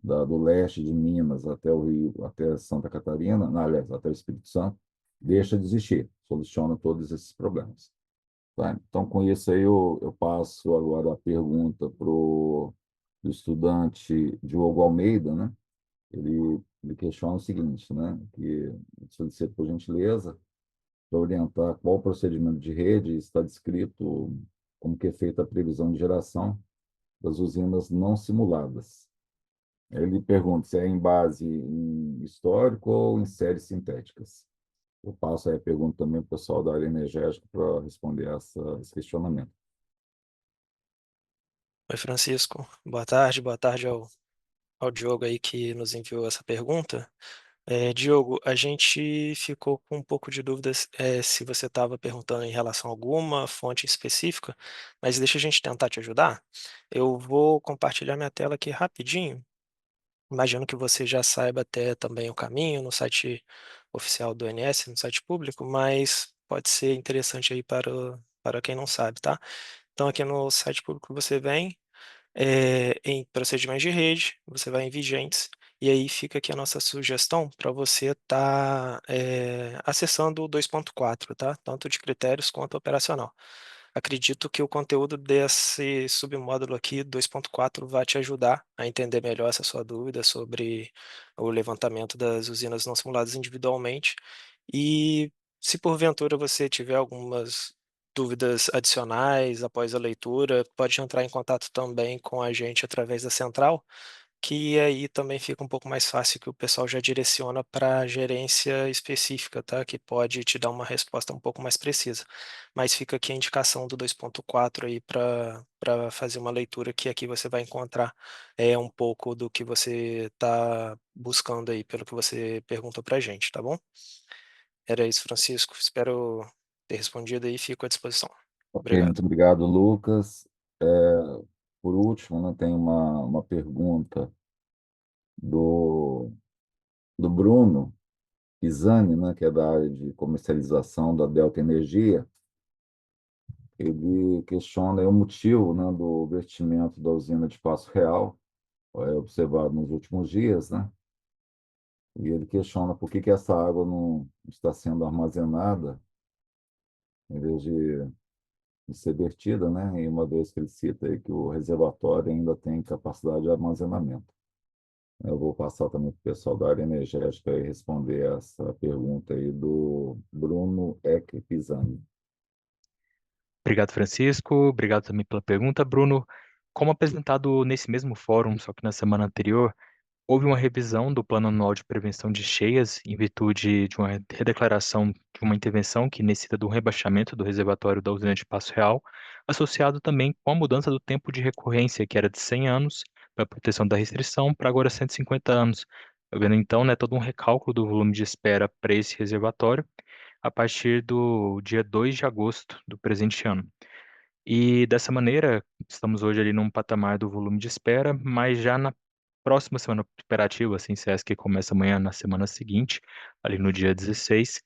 do leste de Minas até o Rio, até Santa Catarina, aliás, até o Espírito Santo, deixa de existir, soluciona todos esses problemas. Tá? Então, com isso aí, eu passo agora a pergunta para o estudante Diogo Almeida, né? Ele questiona o seguinte, né? Que solicita, por gentileza, para orientar qual procedimento de rede está descrito como que é feita a previsão de geração das usinas não simuladas. Ele pergunta se é em base em histórico ou em séries sintéticas. Eu passo aí a pergunta também para o pessoal da área energética para responder esse questionamento. Oi, Francisco. Boa tarde ao Diogo aí que nos enviou essa pergunta. Diogo, a gente ficou com um pouco de dúvidas se você estava perguntando em relação a alguma fonte específica, mas deixa a gente tentar te ajudar. Eu vou compartilhar minha tela aqui rapidinho. Imagino que você já saiba até também o caminho no site oficial do ONS, no site público, mas pode ser interessante aí para quem não sabe, tá? Então, aqui no site público você vem em procedimentos de rede, você vai em vigentes, e aí fica aqui a nossa sugestão para você estar acessando o 2.4, tá? Tanto de critérios quanto operacional. Acredito que o conteúdo desse submódulo aqui, 2.4, vai te ajudar a entender melhor essa sua dúvida sobre o levantamento das usinas não simuladas individualmente. E se porventura você tiver algumas dúvidas adicionais após a leitura, pode entrar em contato também com a gente através da central, que aí também fica um pouco mais fácil, que o pessoal já direciona para a gerência específica, tá? Que pode te dar uma resposta um pouco mais precisa. Mas fica aqui a indicação do 2.4 aí para fazer uma leitura, que aqui você vai encontrar um pouco do que você está buscando aí, pelo que você perguntou para a gente, tá bom? Era isso, Francisco. Espero ter respondido aí, fico à disposição. Ok, Obrigado. muito obrigado, Lucas. Por último, né, tem uma pergunta do Bruno Pisani, né, que é da área de comercialização da Delta Energia. ele questiona aí o motivo, né, do vestimento da usina de Passo Real, observado nos últimos dias, né? E ele questiona por que que essa água não está sendo armazenada em vez de ser vertida, né? E uma vez que ele cita aí que o reservatório ainda tem capacidade de armazenamento. Eu vou passar também para o pessoal da área energética e responder essa pergunta aí do Bruno Eck Pisani. Obrigado, Francisco. Obrigado também pela pergunta, Bruno. Como apresentado nesse mesmo fórum, só que na semana anterior, houve uma revisão do Plano Anual de Prevenção de Cheias em virtude de uma redeclaração de uma intervenção que necessita de um rebaixamento do reservatório da usina de Passo Real, associado também com a mudança do tempo de recorrência, que era de 100 anos para a proteção da restrição, para agora 150 anos. Havendo então, né, todo um recálculo do volume de espera para esse reservatório a partir do dia 2 de agosto do presente ano. E dessa maneira, estamos hoje ali num patamar do volume de espera, mas já na próxima semana operativa, assim, se essa que começa amanhã na semana seguinte, ali no dia 16,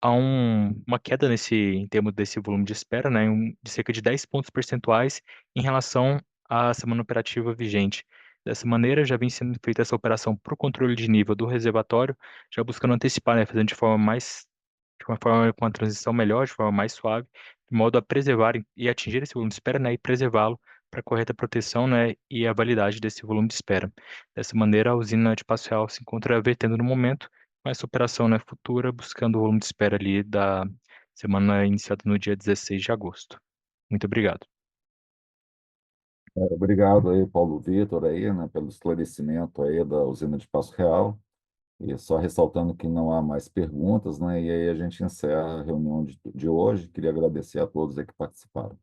há uma queda em termos desse volume de espera, né, de cerca de 10 pontos percentuais em relação à semana operativa vigente. Dessa maneira, já vem sendo feita essa operação para o controle de nível do reservatório, já buscando antecipar, né, fazendo de uma forma com uma transição melhor, de forma mais suave, de modo a preservar e atingir esse volume de espera, né, e preservá-lo para a correta proteção, né, e a validade desse volume de espera. Dessa maneira, a usina de Passo Real se encontra vertendo no momento, com essa operação, né, futura, buscando o volume de espera ali da semana iniciada no dia 16 de agosto. Muito obrigado. Obrigado aí, Paulo Vitor, aí, né, pelo esclarecimento aí da usina de Passo Real. E só ressaltando que não há mais perguntas, né? E aí a gente encerra a reunião de hoje. Queria agradecer a todos aí que participaram.